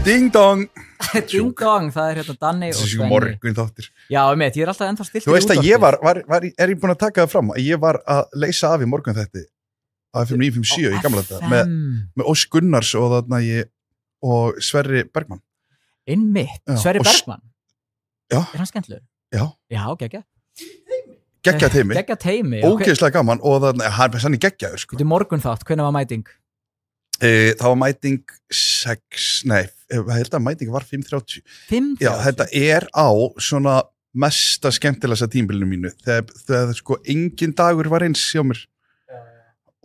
Ding dong. Ding dong, það hérna Danni og Svenni. Morgun þáttir. Já, ég alltaf ennþá stilt. Þú veist að ég er ég búin að taka það fram að ég var að leysa af í morgun þetta að FM 957 í gamla þetta með Ós Gunnars og þarna og Sverri Bergmann. Einmitt, Sverri Bergmann. Já. Er hann skemmtilegur? Já. Já, geggja. Geggja teimi. Ógeðslega gaman og þannig hann er geggjaður sko. Þetta morgun þátt, hvenær var mæting? Það var mæting 6, nei, ég held að mæting var 5:30. 5:30? Já, þetta er á svona mesta skemmtilegasta tímabilinu mínu. Þegar sko engin dagur var eins hjá mér.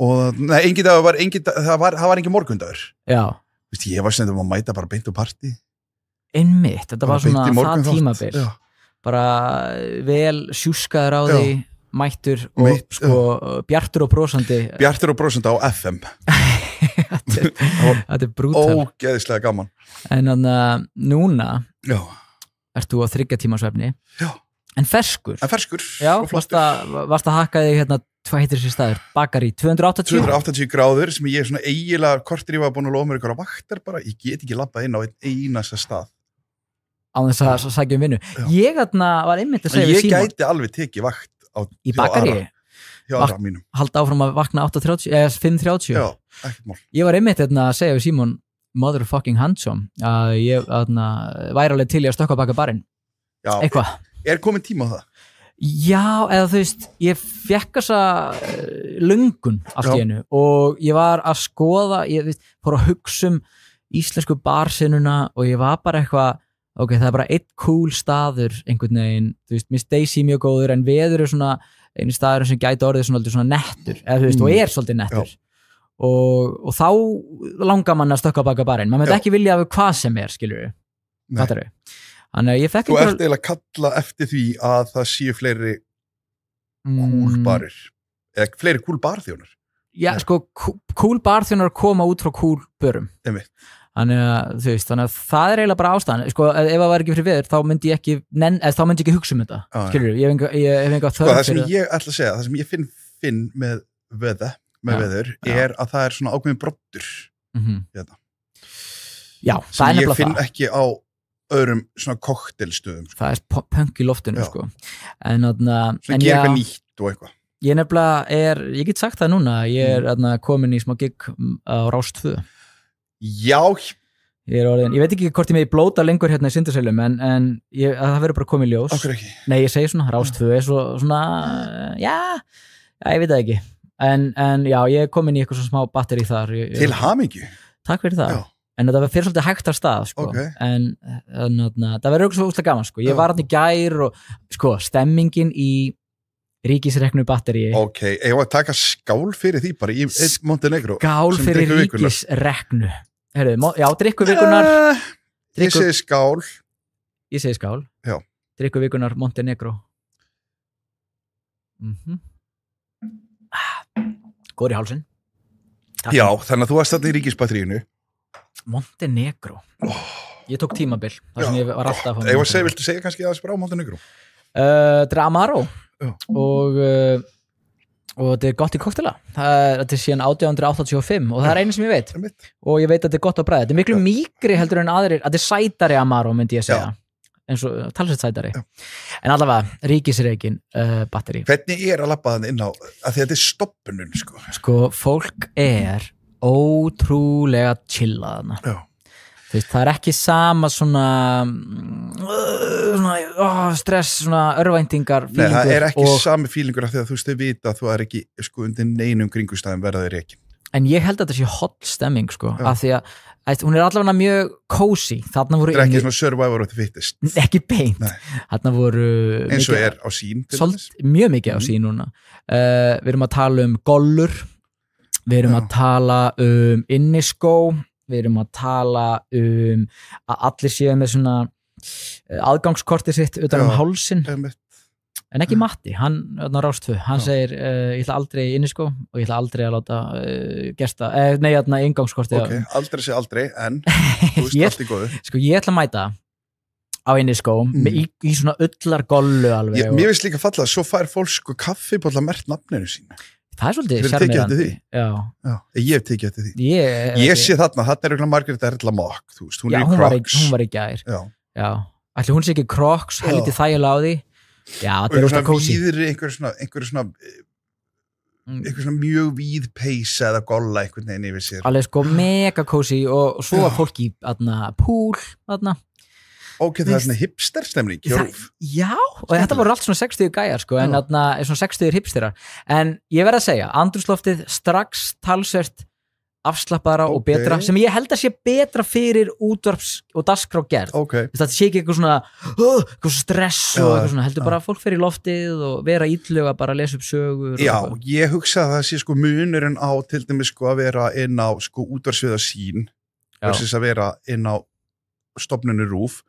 Og nei, engin dagur það var engin morgundagur. Já. Vist, ég var stundum að mæta bara beint og partí. Einmitt, þetta var svona það tímabil. Já. Bara vel sjúskaður á því mættur og sko bjartur og brosandi á FM. Þetta er brútal. Ógeðislega gaman. En núna ert þú á 3 tíma svefni. Já. En ferskur. Já, varst að hakka þig hérna, hvað heitir þessi staður? Bakari, 280 gráður sem ég er svona eiginlega kortir ég var búin að lofa mér ykkur á vaktar bara, ég get ekki labbað inn á einn einasta stað. Á þess að sækja vinnu. Ég var einmitt að segja við Símon. Ég gæti alveg tekið vakt í Bakari. Já, Ara mínum. Halda áfram að vakna 5:30. Já, ekkert mál. Ég var einmitt að segja við Símon motherfucking handsome að ég væri alveg til í að stökkva baka barinn. Já. Eitthvað. Er komin tíma á það? Já, eða þú veist, ég fekk þessa löngun allt í einu og ég var að skoða, ég fór að hugsa íslensku barsinnuna og ég var bara eitthvað ok, það er bara einn cool staður einhvern veginn, þú veist, Miss Daisy mjög góður en veður er svona einu staður sem gæti orðið svona nettur, eða þú veist, og er svolítið nettur og þá langar mann að stökka baka barinn, maður myndi ekki vilja af hvað sem er, skilur við, fattar við þannig að ég fekk Þú ert eiginlega að kalla eftir því að það séu fleiri cool barir eða fleiri cool barþjónar Já, sko, cool barþjónar koma út frá cool börum Einmitt. Þannig að það er eiginlega bara ástæðan sko, ef það var ekki fyrir veður, þá myndi ég ekki hugsa þetta, skilur við ég hef enga þörf það sem ég ætla að segja, það sem ég finn með veður er að það er svona ákveðin broddur Já, það er nefnilega það ég finn ekki á öðrum svona koktelstöðum sko. Það er punk í loftinu sko. En gera eitthvað nýtt og eitthvað ég get sagt það núna ég er komin í smá gig á Rás 2 Já ég veit ekki hvort ég megi blóta lengur hérna í Syndaselum en það verður bara komið ljós Okkur ekki Nei, ég segi svona, Rás 2 er svona já, ég veit það ekki en já, ég er komin í eitthvað svona smá batteri þar Til hamingju Takk fyrir það En það fyrir svolítið hægt af stað sko. En það verður eitthvað svo úslega gaman sko. Ég var hann í gær og sko, stemmingin í ríkisreknu batteri Ok, ég var að taka skál fyrir því bara í Montenegro Skál fyrir ríkisreknu Heyrðu, já, drikkuvikunar Ég segi skál Ég segi skál Já. Drikkuvikunar Montenegro Góður í hálsinn Já, þannig að þú varst þarna í ríkisbatteríinu Montenegro Ég tók tímabil þar sem ég var alltaf Ég var að segja, viltu segja kannski aðeins bara á Montenegro? Þetta er Amaro og þetta er gott í koktela þetta er síðan 1885 og það er einu sem ég veit og ég veit að þetta er gott á bragði þetta er miklu mýkri heldur en aðrir þetta er sætari Amaro myndi ég segja eins og talsett sætari en allavega ríkisreikin batteri Hvernig er að labba þannig inn á að þetta er stoppunum sko fólk er ótrúlega chillaðna það er ekki sama svona stress, svona örvæntingar Nei, það er ekki sami fílingur af því að þú veist þau vita að þú er ekki sko undir neinum kringustæðum verðaður ekki En ég held að þetta sé hot stemming sko, af því að hún er allavega mjög cozy þarna voru Þetta er ekki svona Survivor of the Fittest Ekki beint, þarna voru eins og er á sín mjög mikið á sín núna Við erum að tala gollur Við erum að tala inniskó Við erum að tala að allir séu með svona aðgangskortið sitt utan hálsinn en ekki Matti, hann Rás 2 hann segir, ég ætla aldrei inniskó og ég ætla aldrei að láta gesta ingangskortið aldrei sé aldrei, en þú veist allt í góðu Sko, ég ætla að mæta á inniskó í svona ullargollu alveg Mér finnst líka falla að svo fær fólk sko kaffibolla merkt nafninu sín Það svolítið sjarmerandi. Já, ég hef tekið eftir því. Ég sé þarna er Margrét Erla Mock, þú veist, hún í Crocs. Hún var í gær. Já. Ætli hún sé ekki Crocs, helviti þægilega á því. Já, það rosa kósí. Einhver svona mjög víð peysa eða golla einhvern veginn yfir sér. Alveg sko mega kósí og svo var fólk í púl, Ok, það svona hipster-stemning. Já, og þetta voru allt svona 60 gæjar sko, en svona 60 hipsterar. En ég verð að segja, andrúmsloftið strax talsvert afslappaðra og betra, sem ég held að sé betra fyrir útvarps- og dagskrárgerð. Þetta sé ekki eitthvað svona eitthvað stress og eitthvað svona, heldur bara að fólk fer í loftið og vera ítluga bara að lesa upp sögur. Já, ég hugsa að það sé sko munurinn á til dæmis sko að vera inn á sko útvarpssviða sín versus að vera inn á stofnunni RÚV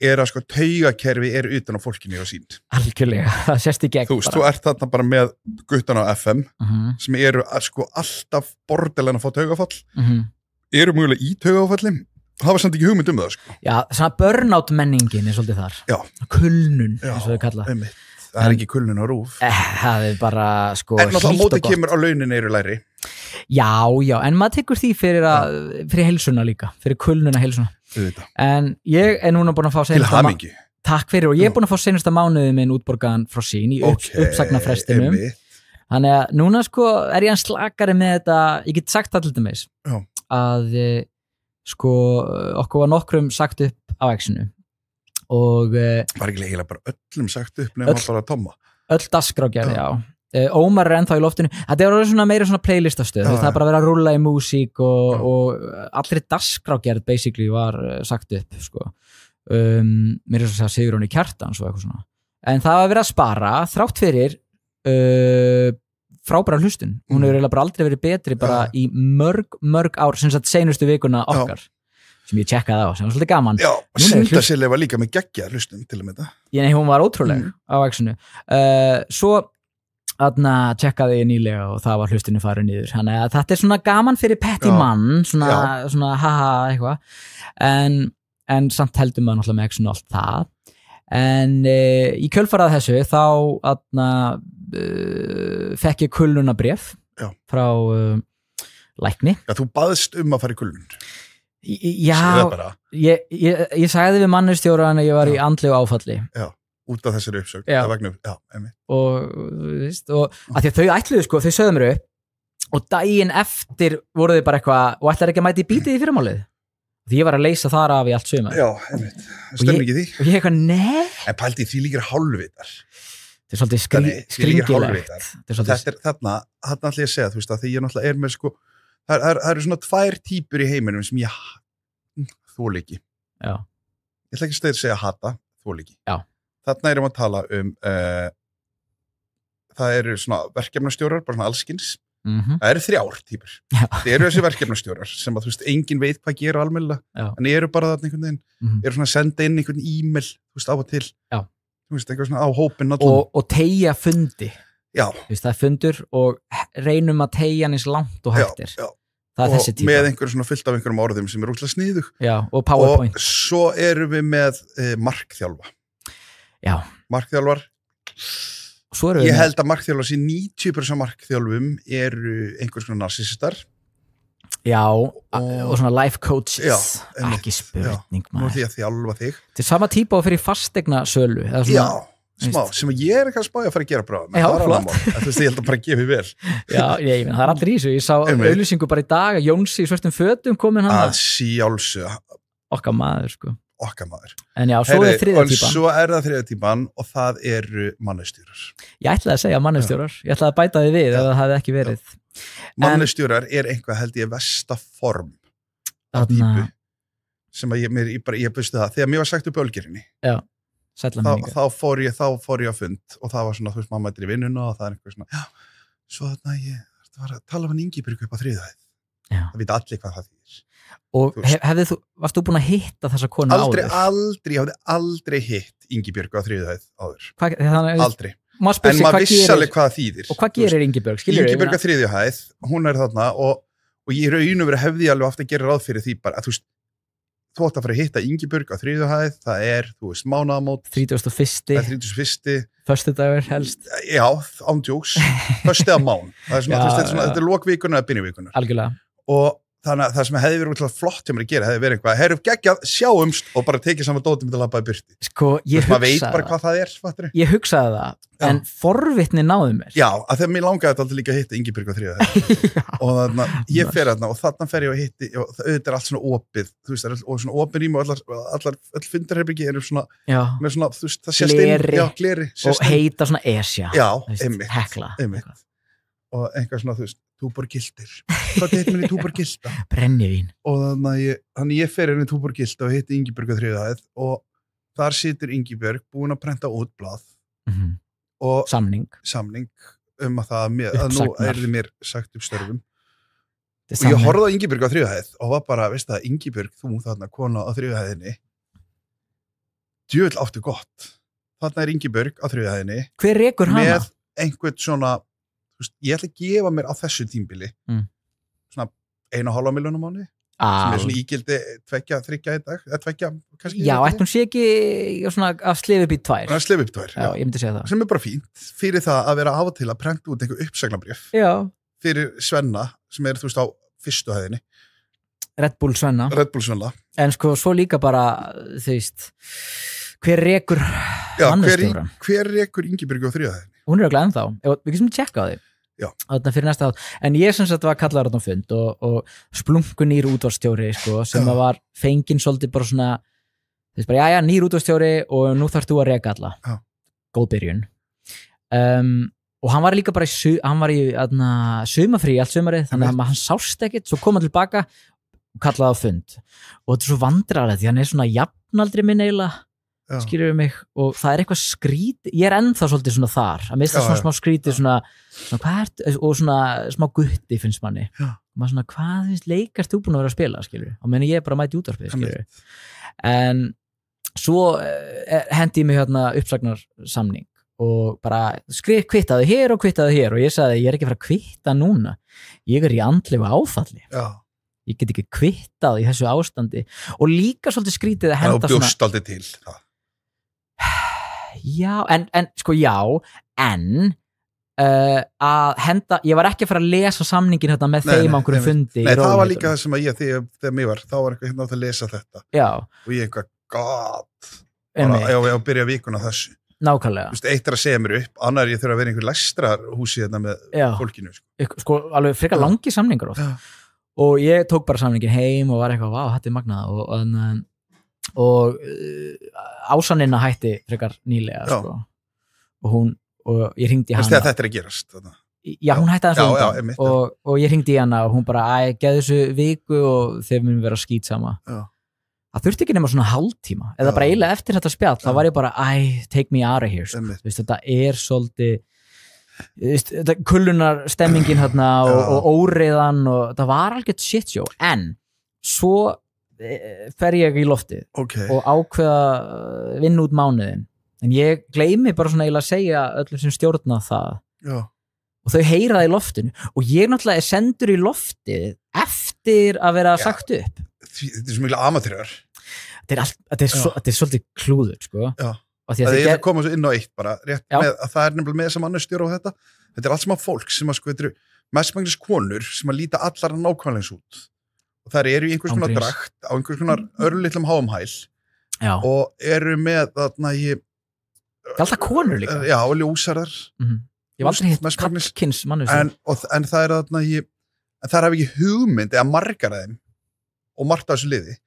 að sko taugakerfi utan á fólkinu á sín. Algjörlega, það sést í gegn. Þú ert þarna bara með guttan á FM sem eru sko alltaf bordelan að fá taugafall eru mjögulega í taugafalli hafa samt ekki hugmynd það sko. Já, svona burnout menningin svolítið þar. Já. Kulnun, eins og þau kalla. Það ekki kulnun á RÚV. Það bara sko en náttúrulega mótið kemur á launin eru læri. Já, en maður tekur því fyrir heilsuna líka, fyrir kulnuna heilsuna. En ég núna búin að fá seinasta takk fyrir og ég búin að fá seinasta mánuði minn útborgaðan frá sín í uppsagnarfrestinum. Þannig að núna sko ég hann slakari með þetta, ég get sagt það til dæmis að sko okkur var nokkrum sagt upp á X-inu og var ekki eiginlega bara öllum sagt upp nema bara Tomma. Öll dagskrárgerð, já. Ómar ennþá í loftinu, þetta svona meira svona playlistastöð, það bara verið að rúlla í músík og allir dagskrárgerð basically var sagt upp sko. Mér svo að segja Sigrún í Kjartans og eitthvað svona, en það var verið að spara þrátt fyrir frábæra hlustun, hún hefur eiginlega bara aldrei verið betri bara í mörg ár sem sagt seinustu vikuna okkar sem ég tjekkaði á, sem var svolítið gaman. Já, Sundasili var líka með geggja hlustun til og með það. Nei, hún var ótrúleg á X-inu. Svo tjekkaði ég nýlega og það var hlustinu farið niður. Þannig að þetta svona gaman fyrir petty mann, svona haha eitthvað. En samt heldur maður náttúrulega með X-inu allt það. En í kjölfarað þessu þá fekk ég kulnunabréf frá lækni. Já, þú baðst að fara í kulnun. Já, ég sagði við mannustjóran að ég var í andlegu áfalli. Já. Út af þessari uppsögn og að því að þau ætluðu sko, þau sögðu mér upp og daginn eftir voru þau bara eitthvað og ætlaði ekki að mæta í bítið í fyrramálið því ég var að leysa þar af í allt sumar. Já, einmitt, það stömmir ekki því og ég eitthvað, nei en pældi því líkir hálfvitar þetta svolítið skringilegt þarna ætla ég að segja, þú veist að því ég náttúrulega með sko, það eru svona 2 típur í heiminum sem ég þoli ekki. Já. Ég ætla ekki að segja hata, þoli ekki. Já. Þarna erum að tala það eru svona verkefnastjórar, bara svona allskins. Það eru 3 típur. Það eru þessi verkefnastjórar sem að þú veist, enginn veit hvað gera almennilega, en eru bara þarna einhvern veginn, eru svona að senda inn einhvern e-mail, þú veist, á og til. Já. Þú veist, eitthvað svona á hópinn allan. Og teygja fundi. Já. Þú veist, það er fundur og reynum að teygja hann eins langt og hættir. Já. Það er þessi típa. Og með einhverjum svona fullt af einhverjum orðum sem úrslega sniðug. Já, og PowerPoint. Og svo erum við með markþjálfa. Já. Markþjálfar. Ég held að markþjálfar sé 90% markþjálfum eru einhvers konar narsistar. Já, og svona life coaches. Já, ekki spurning maður. Nú því að þjálfa þig. Þetta er sama típa og fyrir fasteigna sölu. Já, smá, sem ég er eitthvað spáði að fara að gera bráð. Já, flott. Þú veist, ég held að bara gefi vel. Já, ég menn, það er allir í þessu. Ég sá auglýsingu bara í dag að Jónsi í svörtum fötum komin hann. Að sjálfsögða. Okkar maður, sko. Okkar maður. En já, svo er þriðja típan. Svo er það þriðja típan og það eru mannustjórar. Ég ætlaði að segja mannustjórar. Ég ætlaði að bæta þið við ef það hefði ekki verið. Mannustjórar er einhvað held ég versta form af típu sem að ég busti það. Þegar mér var sagt upp Ölgerinni, þá fór ég á fund og það var svona, þú veist, mamma er í vinnuna og það er einhver svona, já, svo þarna ég var að tala um Ingibjörgu upp á þriðahæð. Það vita allir hvað það þýðir. Og varst þú búin að hitta þessa konu áður? Ég hafði aldrei hitt Ingibjörgu á þriðahæð áður. Aldrei. En maður vissi alveg hvað það þýðir. Og hvað gerir Ingibjörg? Ingibjörg á þriðahæð, hún er þarna og ég raun og verið hefði alveg haft að gera ráð fyrir því bara að þú veist, þú átt að fara að hitta Ingibjörg á 3. hæð, það þú veist, mánaðamót 31. Föstudagur helst. Já, ándjóks, föstu að mán það svona, þetta lokvíkunar eða byrjuvíkunar. Algjörlega. Og þannig að það sem hefði verið flott hjá mér að gera hefði verið eitthvað, herru geggjað, sjáumst og bara tekið saman dótið með að labba í burti. Sko, ég hugsaði veit bara hvað það fattur. Ég hugsaði það, en forvitni náði mér. Já, að þegar mér langaði þetta alltaf líka að hitta Ingibjörg á 3. og þannig að ég fer þarna og þarna fer ég að hitti og auðvitað allt svona opið, þú veist, og svona opið rými og öll fundarherbyggi eru svona með svona, þú veist, það sést gleri og heita svona esja. Já, einmitt. Og einhver svona, þú veist, Túborgildir. Hvað heitir mér í Túborgilda? Brennivín. Og þannig ég fer inn í Túborgilda og hitti Ingibjörg á 3. hæð og þar situr Ingibjörg búin að prenta út blað og samning að að nú þið mér sagt upp störfum. Og ég horfði á Ingibjörg á 3. hæð og var bara, veist það, Ingibjörg, þú þarna kona á 3. hæðinni, djöfull áttu gott. Þarna Ingibjörg á 3. hæðinni. Hver rekur hana? Með einhvern svona ég ætla að gefa mér á þessu tímbili svona 1,5 milljón á mánuði sem svona ígildi 2-3 í dag eða 2 kannski. Já, ættum sé ekki svona að slifa upp í 2. Slifa upp í 2, já, ég myndi segja það. Sem bara fínt fyrir það að vera af og til að prenta út einhver uppsagnarbréf fyrir Svenna sem þú veist á 1. hæðinni. Red Bull Svenna. En sko, svo líka bara þú veist, hver rekur mannustjóran? Hver rekur Ingibjörg á 3. hæðinni? Hún örugglega ennþá, við getum tjekka á því. Já. Þarna fyrir næsta át. En ég sem sagt var kallaður á fund og splungun nýr útvarpsstjóri sko, sem var fenginn svolítið bara svona, þú veist bara, nýr útvarpsstjóri og nú þarf þú að reka alla. Já. Góð byrjun. Og hann var líka bara hann var í sumafrí allt sumarið, þannig að hann sást ekkert, svo kom hann tilbaka og kallaði á fund. Og þetta er svo vandræðilegt, því hann er svona jafnaldri minn eiginlega. Skilur við mig og það er eitthvað skrítið, ég er ennþá svolítið svona þar að mista svona smá skrítið svona hvað og svona smá gutti finnst manni maður svona hvað leikast þú búin að vera að spila skilur og menn ég er bara mæti útvarpið skilur en svo hendi ég mig hérna uppsagnarsamning og bara kvittaði hér og ég sagði ég er ekki að fara að kvitta núna ég er í andlegu áfalli ég get ekki kvittað í þessu ástandi og líka svolítið skrítið að henda svona bjóst aldrei til það Já, en sko en að henda, ég var ekki að fara að lesa samningin hérna með þeim á einhverjum fundi. Nei, það var líka það sem að þegar mér var, þá var eitthvað hérna átt að lesa þetta. Já. Og ég eitthvað, ég byrja vikuna þessu. Nákvæmlega. Þú veist, eitt að segja mér upp, annar ég þurfa að vera einhver lestrarhúsi hérna með fólkinu. Sko, alveg frekar langi samningar oft. Og ég tók bara samningin heim og var eitthvað, þetta er magnað og Ásanina hætti frekar nýlega sko. og ég hringdi hana þetta er að gerast já, hún hætti aðeins og ég hringdi hana og hún bara, geðu þessu viku og þeir munum vera skítsama það þurfti ekki nema svona hálftíma eða bara eiginlega eftir þetta spjall, þá var ég bara take me out of here sko. Þetta er svolítið kullunar stemmingin hérna og óreiðan og það var algjört shit show en svo fer ég í loftið og ákveða vinna út mánuðin en ég gleymi bara svona eiginlega að segja öllum sem stjórna það og þau heyra það í loftinu og ég náttúrulega er sendur í loftið eftir að vera sagt upp þetta er svo miklu amatýrar þetta er svolítið klúður sko það er að koma svo inn á eitt bara rétt með að það er nefnilega með þessa mannustjóra og þetta er allt sem að fólk sem að sko þetta eru mestmengnis konur sem að líta allar nákvæmleins út og þær eru í einhvers konar drakt á einhvers konar örlitlum háumhæl og eru með þarna það er alltaf konur líka og ljósarðar ég var aldrei hitt kallkins mann en það er þarna en það hafi ekki hugmynd eða margar af þeim og margt af þessu liði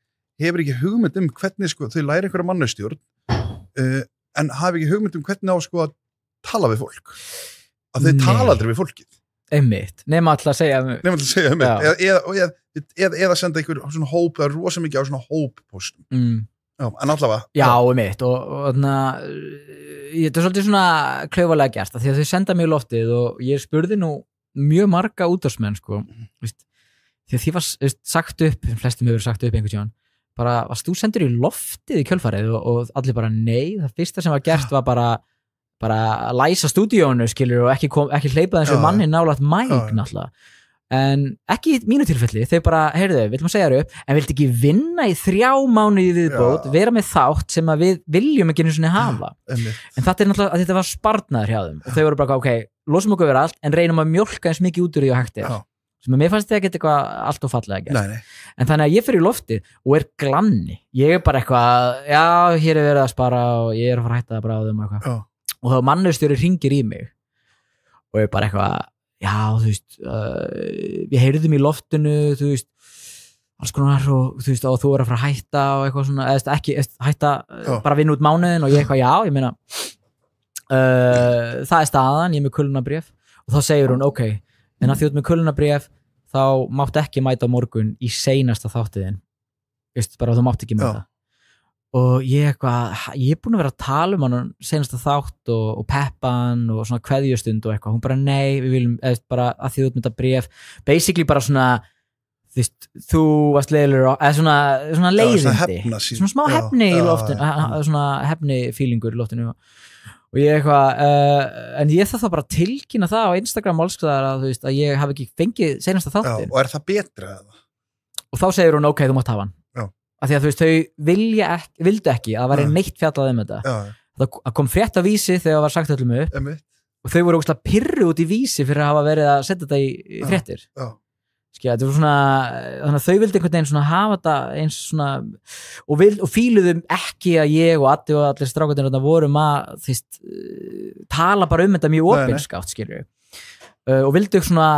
hefur ekki hugmynd hvernig sko þau læra einhverja mannustjórn en hafi ekki hugmynd hvernig á sko að tala við fólk að þau tala aldrei við fólkið einmitt, nema alltaf að segja eða senda einhver svona hóp, það er rosa mikið á svona hóppóstum en allavega einmitt og þetta er svolítið svona klaufalega gert því að þau senda mig í loftið og ég spurði nú mjög marga útvarpsmenn sko, því að því var sagt upp, flestum hefur sagt upp einhvern tímann bara, varst þú sendur í loftið í kjölfarið og allir bara nei, það fyrsta sem var gert var bara læsa stúdíónu skilur og ekki hleypa þessu manni nálægt mæk náttúrulega en ekki í mínu tilfelli, þau bara, heyrðu, við viljum að segja þér upp en viltu ekki vinna í 3 mánuði viðbót, vera með þátt sem að við viljum ekki einu sinni hafa en þetta náttúrulega, að þetta var sparnaður hjá þeim og þau voru bara, ok, losum okkur verið allt en reynum að mjólka eins mikið út úr því og hægt sem að mér fannst þetta ekki eitthvað allt og fallega gert en þannig að ég fer í loftið og glanni, ég bara eitthvað já, hér verið að spara og ég að fara að hætta að bráðum og þá mannustjóri hringir í mig og ég bara eitthvað já, þú veist við heyrðum í loftinu, þú veist alls konar og þú veist og þú að fara að hætta og eitthvað svona, eða ekki hætta bara vinna út mánuðin og ég eitthvað já, ég meina það staðan, ég með kulunabréf og þá segir hún, ok, en að því út með kulunabréf þá mátt ekki mæta á morgun í seinasta þáttiðin veist, bara þú mátt ekki mæta og ég er búin að vera að tala hann seinasta þátt og peppan og svona kveðjustund og eitthvað, hún bara nei, við viljum bara að því út með þetta bréf basically bara svona þú varst leiðilegur eða svona leiðindi svona smá hefni í loftinu svona hefni fílingur í loftinu og ég eitthvað en ég það bara tilkynna það á Instagram allsstaðar að þú veist að ég hafi ekki fengið seinasta þáttin og það betra eða? Og þá segir hún ok, þú mátt hafa hann af því að þú veist, þau vildu ekki að það væri neitt fjallað þetta það kom frétt af Vísi þegar það var sagt öllum upp og þau voru ógeðslega pirruð út í Vísi fyrir að hafa verið að setja þetta í fréttir þetta var svona, þannig að þau vildi einhvern veginn svona hafa þetta eins svona og fíluðum ekki að ég og Addi og allir strákarnir vorum að tala bara þetta mjög opinskátt skilju og vildu svona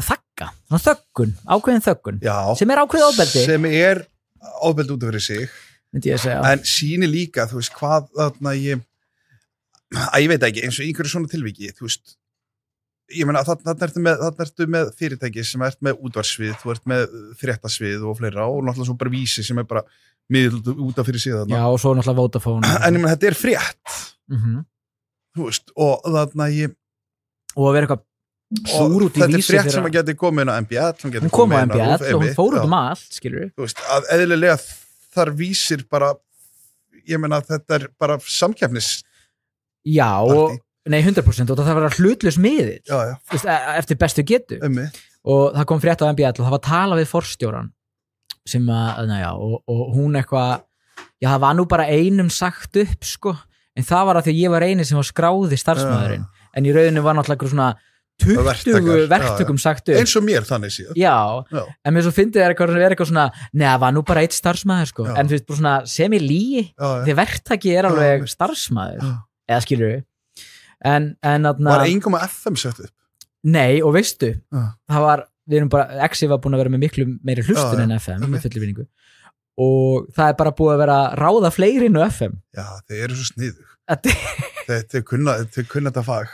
þagga, svona þöggun ákveðin þöggun, sem ákveðið ofbeldi sem ofbeldi út af fyrir sig en sýni líka, þú veist, hvað þarna ég veit ekki, eins og einhverju svona tilviki, þú veist ég meina, þarna ertu með fyrirtæki sem ert með útvarpssvið, þú ert með fréttasvið og fleira og náttúrulega svo bara Vísi sem bara miðl út af fyrir sig þarna. Já, og svo náttúrulega Vodafone. En ég meina, þetta frétt. Þú veist, og þarna og að vera eitthvað súr út í Vísi. Þetta frétt sem að geti komið inn á MBL, hún kom á MBL og hún fór út allt, skilur við. Þú veist, að eðlilega þar vísir bara, ég meina, þetta bara samkeppnis. Já, nei, 100% og það var hlutlaus miðill eftir bestu getu og það kom frétt á MBL og það var að tala við forstjóran sem að, og hún eitthvað það var nú bara einum sagt upp sko, en það var að því að ég var eini sem var skráði starfsmaðurinn en í rauninni var náttúrulega svona 20 verktökum sagt upp eins og mér þannig síðan en mér svo fyndið eitthvað svona það var nú bara eitt starfsmaður sko en þú veist bara svona sem í lígi því verktaki alveg starfsmaður eða skilur við en var engum að FM sett upp? Nei, og veistu það var, við erum bara, Exi var búin að vera með miklu meiri hlustun en FM með fulli vinningu og það bara búið að vera ráða fleiri inn á FM þeir eru svo sniðug þeir kunna þetta fag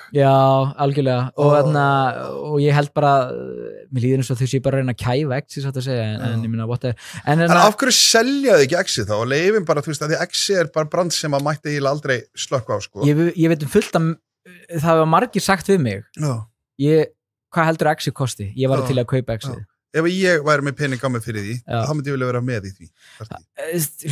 algjörlega og ég held bara mér líður eins og þau sé bara að reyna að kæfa Exi satt að segja en ég minna en af hverju seljaðu ekki Exi þá og leifin bara, þú veist, að því Exi bara brand sem að mætti eiginlega aldrei slökka á sko ég veit fullt að það var margir sagt við mig hvað heldur Exi kosti? Ég var til að kaupa Exi ef ég væri með pening á mig fyrir því þá myndi ég vilja vera með í því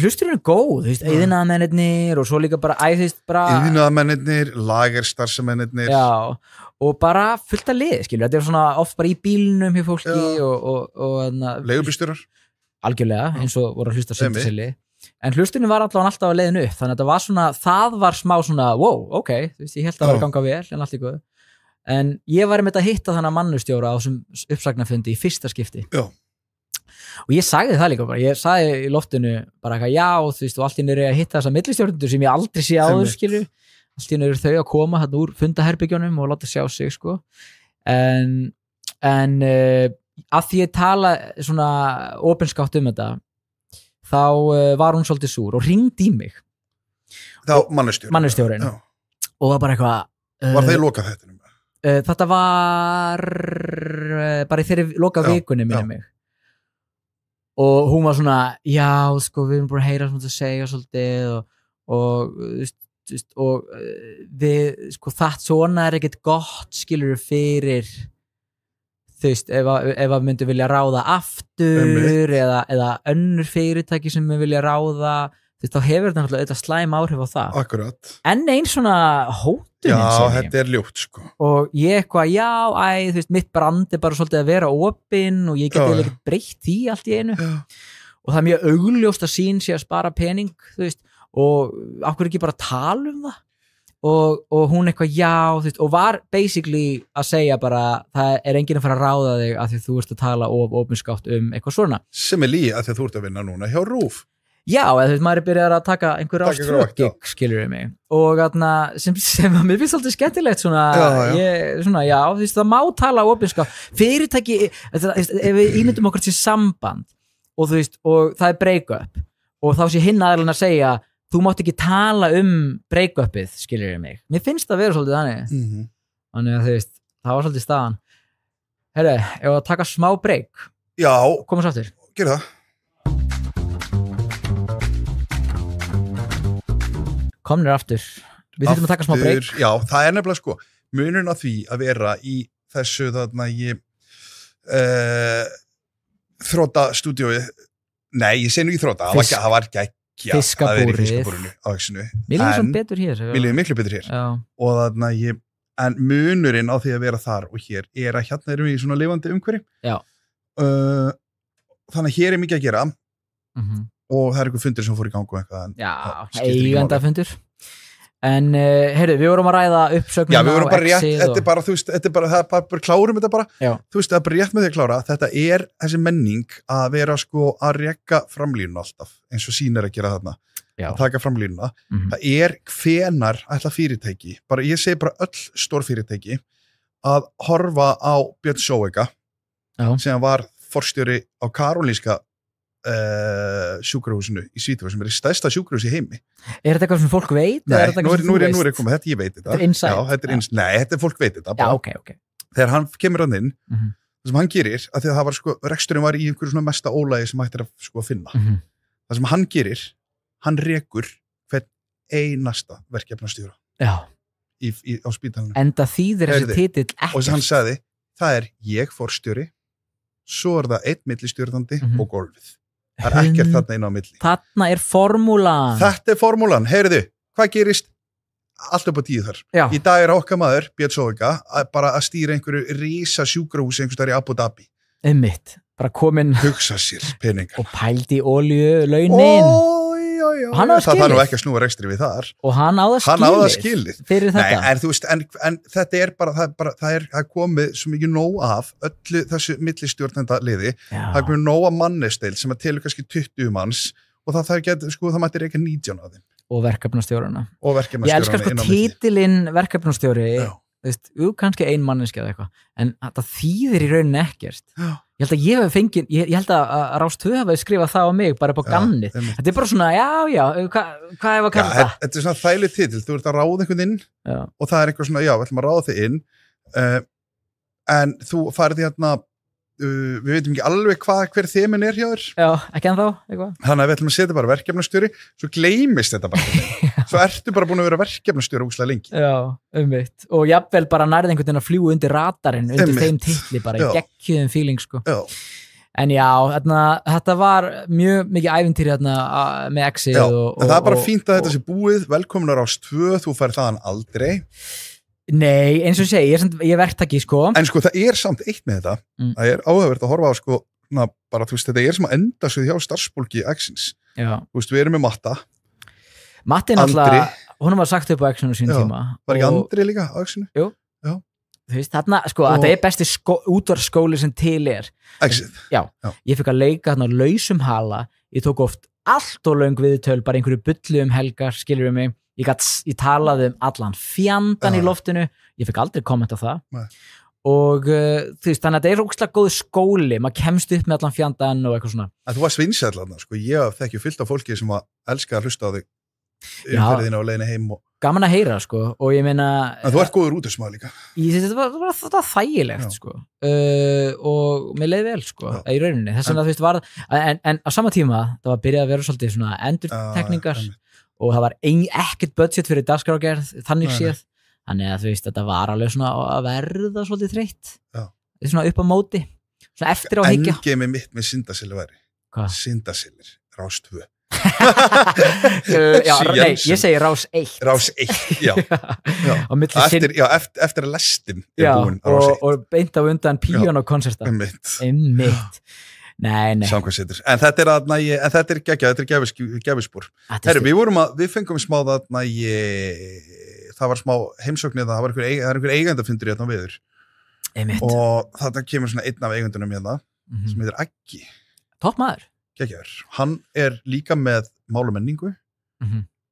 hlusturinn er góð, iðnaðarmennirnir og svo líka bara iðnaðarmennirnir, lagerstarfsmennirnir og bara fullt að lið skilur, þetta er svona oft bara í bílnum hjá fólki og leigubílstjórar algjörlega, eins og voru að hlusta sendisili en hlusturinn var alltaf að leiðinu upp þannig að þetta var svona, það var smá svona wow, ok, þú veist, ég held að það var að ganga vel en allt í góðu en ég var með að hitta þannig mannustjóra á þessum uppsagnafundi í fyrsta skipti og ég sagði það líka bara, ég sagði í loftinu bara eitthvað, þú veist, og allt í einu er ég að hitta þessa millistjórnendur sem ég aldrei sé áður skilur, allt í einu eru þau að koma hann úr fundaherbyggjónum og láta sjá sig sko en að því ég tala svona opinskátt þetta þá var hún svolítið súr og hringdi í mig þá mannustjórinn og var bara eitthvað var þeir lokað þetta? Þetta var bara í þeirri loka vikunni minni mig og hún var svona sko við erum bara að heyra svona að segja svolítið og við sko það svona er ekkert gott skilur fyrir þú veist ef að myndi vilja ráða aftur eða önnur fyrirtæki sem vilja ráða þá hefur þetta náttúrulega slæm áhrif á það. Akkurat. En einn svona hótunin Já, þetta ljótt sko. Og ég eitthvað, mitt brand bara svolítið að vera opinn og ég geti ekki breytt því allt í einu. Og það mjög augljóst að sín sé að spara pening, og okkur ekki bara tala það. Og hún eitthvað, og var basically að segja bara, það enginn að fara að ráða þig að því þú ert að tala opinskátt eitthvað svona. Sem líka að því þú ert að vinna núna hjá RÚV. Já, eða maður byrjar að taka einhver ástfjögg, skilur við mig. Og sem mér finnst alltaf skemmtilegt svona, það má tala opinskátt. Fyrirtæki, ef við ímyndum okkur til samband og það er break-up og þá sé hinn aðeins að segja þú mátt ekki tala break-upið, skilur við mig. Mér finnst það að vera svolítið þannig. Þannig að það var svolítið staðan. Herru, ef að taka smá break. Já. Komum svo aftur. Gerðu það. Komnir aftur. Við þurfum að taka smá break. Já, það er nefnilega sko munurinn á því að vera í þessu þarna þróttastúdíói. Nei, ég sé nú í þrótta. Það var ekki fiskabúrinu á Exinu. Mér líður svona betur hér. Mér líður miklu betur hér. Já. Og þarna en munurinn á því að vera þar og hér er að hérna erum við í svona lifandi umhverfi. Já. Þannig að hér er mikið að gera. Og það er einhver fundur sem fór í gangu eitthvað. Já, eigandafundur. En, heyrðu, við vorum að ræða uppsögnum á Exið. Já, við vorum bara rétt, þetta er bara, það er bara klárum þetta bara. Já. Það er bara rétt með því að klára. Þetta er þessi menning að vera sko að rekka framlínuna alltaf, eins og sín er að gera þarna. Já. Að taka framlínuna. Það er hvenar ætla fyrirtæki, ég segi bara öll stór fyrirtæki, að horfa á Björn Sjóveika, sem var forstjóri á Karolinska sjúkrahúsinu í Svíþjóð sem er stærsta sjúkrahús í heimi. Er þetta eitthvað sem fólk veit? Nei, nú er komið, þetta ég veit þetta. Þetta er insight? Já, þetta er fólk veit þetta. Já, ok. Þegar hann kemur hann inn, það sem hann gerir, að því að það var sko, reksturinn var í einhverju svona mesta ólægi sem hægt er að sko finna. Það sem hann gerir, hann rekur hvern einasta verkefnastjóra. Já. Á spítalinu. Enda þýðir þessi titill ekkert. Og hann sagði, það er ég forstjóri, svo er það einn millistjórnandi og gólfið. Það er ekkert þarna inn á milli. Þarna er formúlan. Þetta er formúlan. Heyrðu, hvað gerist? Allt upp á 10 þar. Já. Í dag er okkar maður, Björn Sjóveika, bara að stýra einhverju risa sjúkrahúsi einhvers staðar í Abu Dhabi. Einmitt. Bara komin. Hugsa sér peningar. Og pældi í olíu, launin. Það þarf nú ekki að snúa rekstri við þar. Og hann á það skilið. Fyrir þetta. Nei, en þú veist, en þetta er bara, það er komið svo mikið nóg af öllu þessu millistjórnenda liði. Það er komið nóg af mannesdeil sem að telur kannski 20 manns og það mættir ekki 19 af þeim. Og verkefnastjórana. Ég elskar sko titilinn verkefnastjóri, kannski ein manneski eða eitthvað, en þetta þýðir í rauninni ekkert. Já. Ég held að ég hef fengið, ég held að Rás 2 hafi skrifað það á mig bara upp á gannið. Þetta er bara svona, hvað hef að kalla það? Þetta er svona þægilegt titil, þú ert að ráða einhvern inn og það er eitthvað svona, við ætlum að ráða þig inn en þú farið hérna, við veitum ekki alveg hver þemin er hjá þér. Já, ekki ennþá, eitthvað. Þannig að við ætlum að setja bara verkefnastjóri, svo gleymist þetta bara. Svo ertu bara búin að vera verkefnastjóri ógeðslega lengi. Já, einmitt. Og jafnvel bara nærið einhvern veginn að fljúga undir radarinn, undir þeim titli bara, í geggjuðum feeling, sko. Já. En já, þetta var mjög mikið ævintýri með Exið. Já, en það er bara fínt að þetta sé búið, velkomin á Rás 2, þú færð þaðan aldrei. Nei, eins og segi, ég er verktaki, sko. En sko, það er samt eitt með þetta. Það er áhugavert að horfa á, sko, bara, þú veist, þetta er sem að enda svo hjá starfsfólki Exins. Já. Þú veist, við erum með Matta. Matti er náttúrulega, hún var sagt upp á Exinu sín tíma. Var ekki Andri líka á Exinu? Jú. Já. Þú veist, þarna, sko, þetta er besti útvarpsskóli sem til er. Exið. Já. Ég fikk að leika þarna lausum hala. Ég tók oft allt og löng viðtöl, bara einhverju bullu helgar, skilur við mig. Ég talaði allan fjandan í loftinu, ég fikk aldrei kommenta á það. Nei. Og þú veist, þannig að þetta er ógeðslega góð skóli, maður kemst upp með allan fjandan og eitthvað svona. En þú var svinsæll þarna, sko, ég þekki fullt af fólki sem elska að hlusta á þig umferðina og leiðina heim. Gaman að heyra, sko, og ég meina... En þú ert góður útismæður líka. Þetta var þægilegt, sko, og mér leiði vel, sko, í rauninni. Þess vegna, þú veist, var en á sama tíma, það var byrjað að vera svolítið svona endurtekningar og það var ekkert budget fyrir dagskrárgerð, þannig séð. Þannig að þú veist, þetta var alveg svona að verða svolítið þreytt. Svona upp á móti, svona eftir á higgja. Endgame mitt með Syndaselli væri. Hvað? Syndasellir, Rás 2. Nei, ég segi Rás 1 Rás 1, já eftir að lestin búin og beint á undan píanókonserta einmitt Nei. Samkvæmsetur. En þetta er geggjað, þetta er gæfispor. Herru, við fengum smá þarna það var smá heimsóknir það var einhver eigendafundur hérna viður. Og þetta kemur svona einn af eigendunum hérna, sem heitir Aggi. Topp maður. Geggjaður. Hann líka með mál og menningu.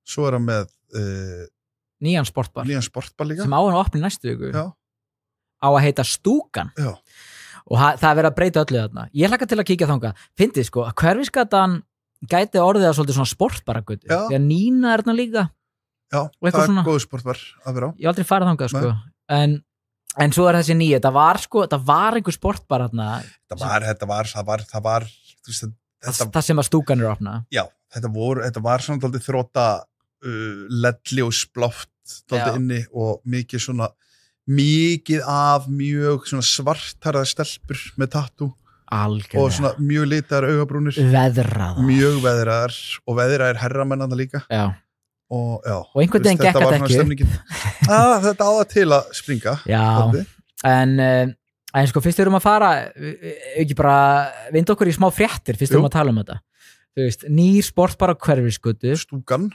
Svo hann með nýjan sportbar líka. Sem á hann að opna næstu viku. Já. Á að heita Stúkan. Já. Og það er verið að breyta öllu þarna. Ég hlakka til að kíkja þangað. Fyndið sko, að Hverfisgatan gæti orðið að svolítið svona sportbaragötu. Þegar Nína þarna líka. Já, það er góð sportbar að vera á. Ég aldrei farið þangað sko. En svo er þessi nýja. Þetta var einhver sportbar þarna. Það var það sem að Stúkan er opnað. Já, þetta var svona dálítið þróta ledli og splátt dálítið inni og mikið af mjög svona svartarða stelpur með tattoo Algjörlega. Og svona mjög litaðar augabrúnir mjög veðraðar og veðraðir herramennanda líka og einhvern veginn gekk þetta ekki þetta á það til að springa en sko fyrst erum að fara ekki bara vind okkur í smá fréttir fyrst erum að tala þetta þú veist, nýr sportbar á Hverfisgötu Stúkan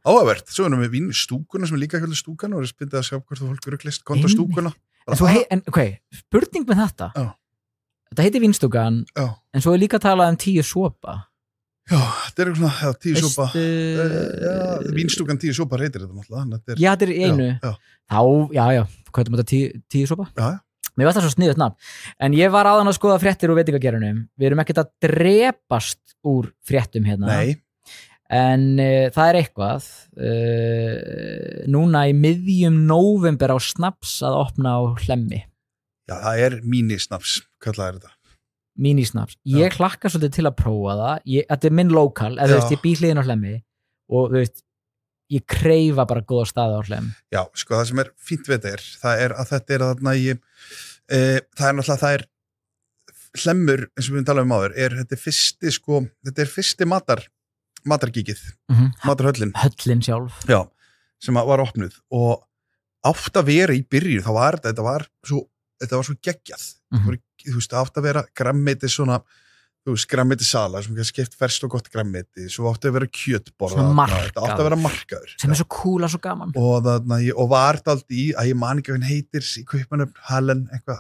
áhugavert, svo erum við Stúkuna sem er líka kallið Stúkan og er spyndið að sjá hvort þú fólk eru klist konta Stúkuna spurning með þetta heitir Vínstúkan en svo er líka talað um 10 sopa þetta er svona 10 sopa Vínstúkan 10 sopa heitir þetta náttúrulega já, þetta er í einu hvað er þetta 10 sopa? Mér varst það svo sniðut nafn, en ég var áðan að skoða fréttir úr veitingagerunum, við erum ekkert að drepast úr fréttum hérna. Nei. En það er eitthvað, núna í miðjum nóvember á Snaps að opna á Hlemmi. Já, það er mínisnaps, hvað er þetta? Mínisnaps, ég hlakka svolítið til að prófa það, þetta er minn lokal, eða þú veist, ég bý hliðin á Hlemmi og þú veist, ég kreifa bara góða staði á Hlemm. Já, sko það sem er fínt við það er að þetta er þarna það er Hlemmur, eins og við talaðum áður, þetta er fyrsti matargíkið, matarhöllin. Höllin sjálf. Já, sem var opnuð og átt að vera í byrjun, þetta var svo geggjað. Þú veist, átt að vera grammeti svona grammeti-sala sem kannski skipt ferskt og gott grammeti svo átti að vera kjötborða þetta átti að vera markaður sem er svo cool og svo gaman og var þetta allt í að ég man ekki hvað hann heitir í Kaupmannahöfn, Hallen, eitthvað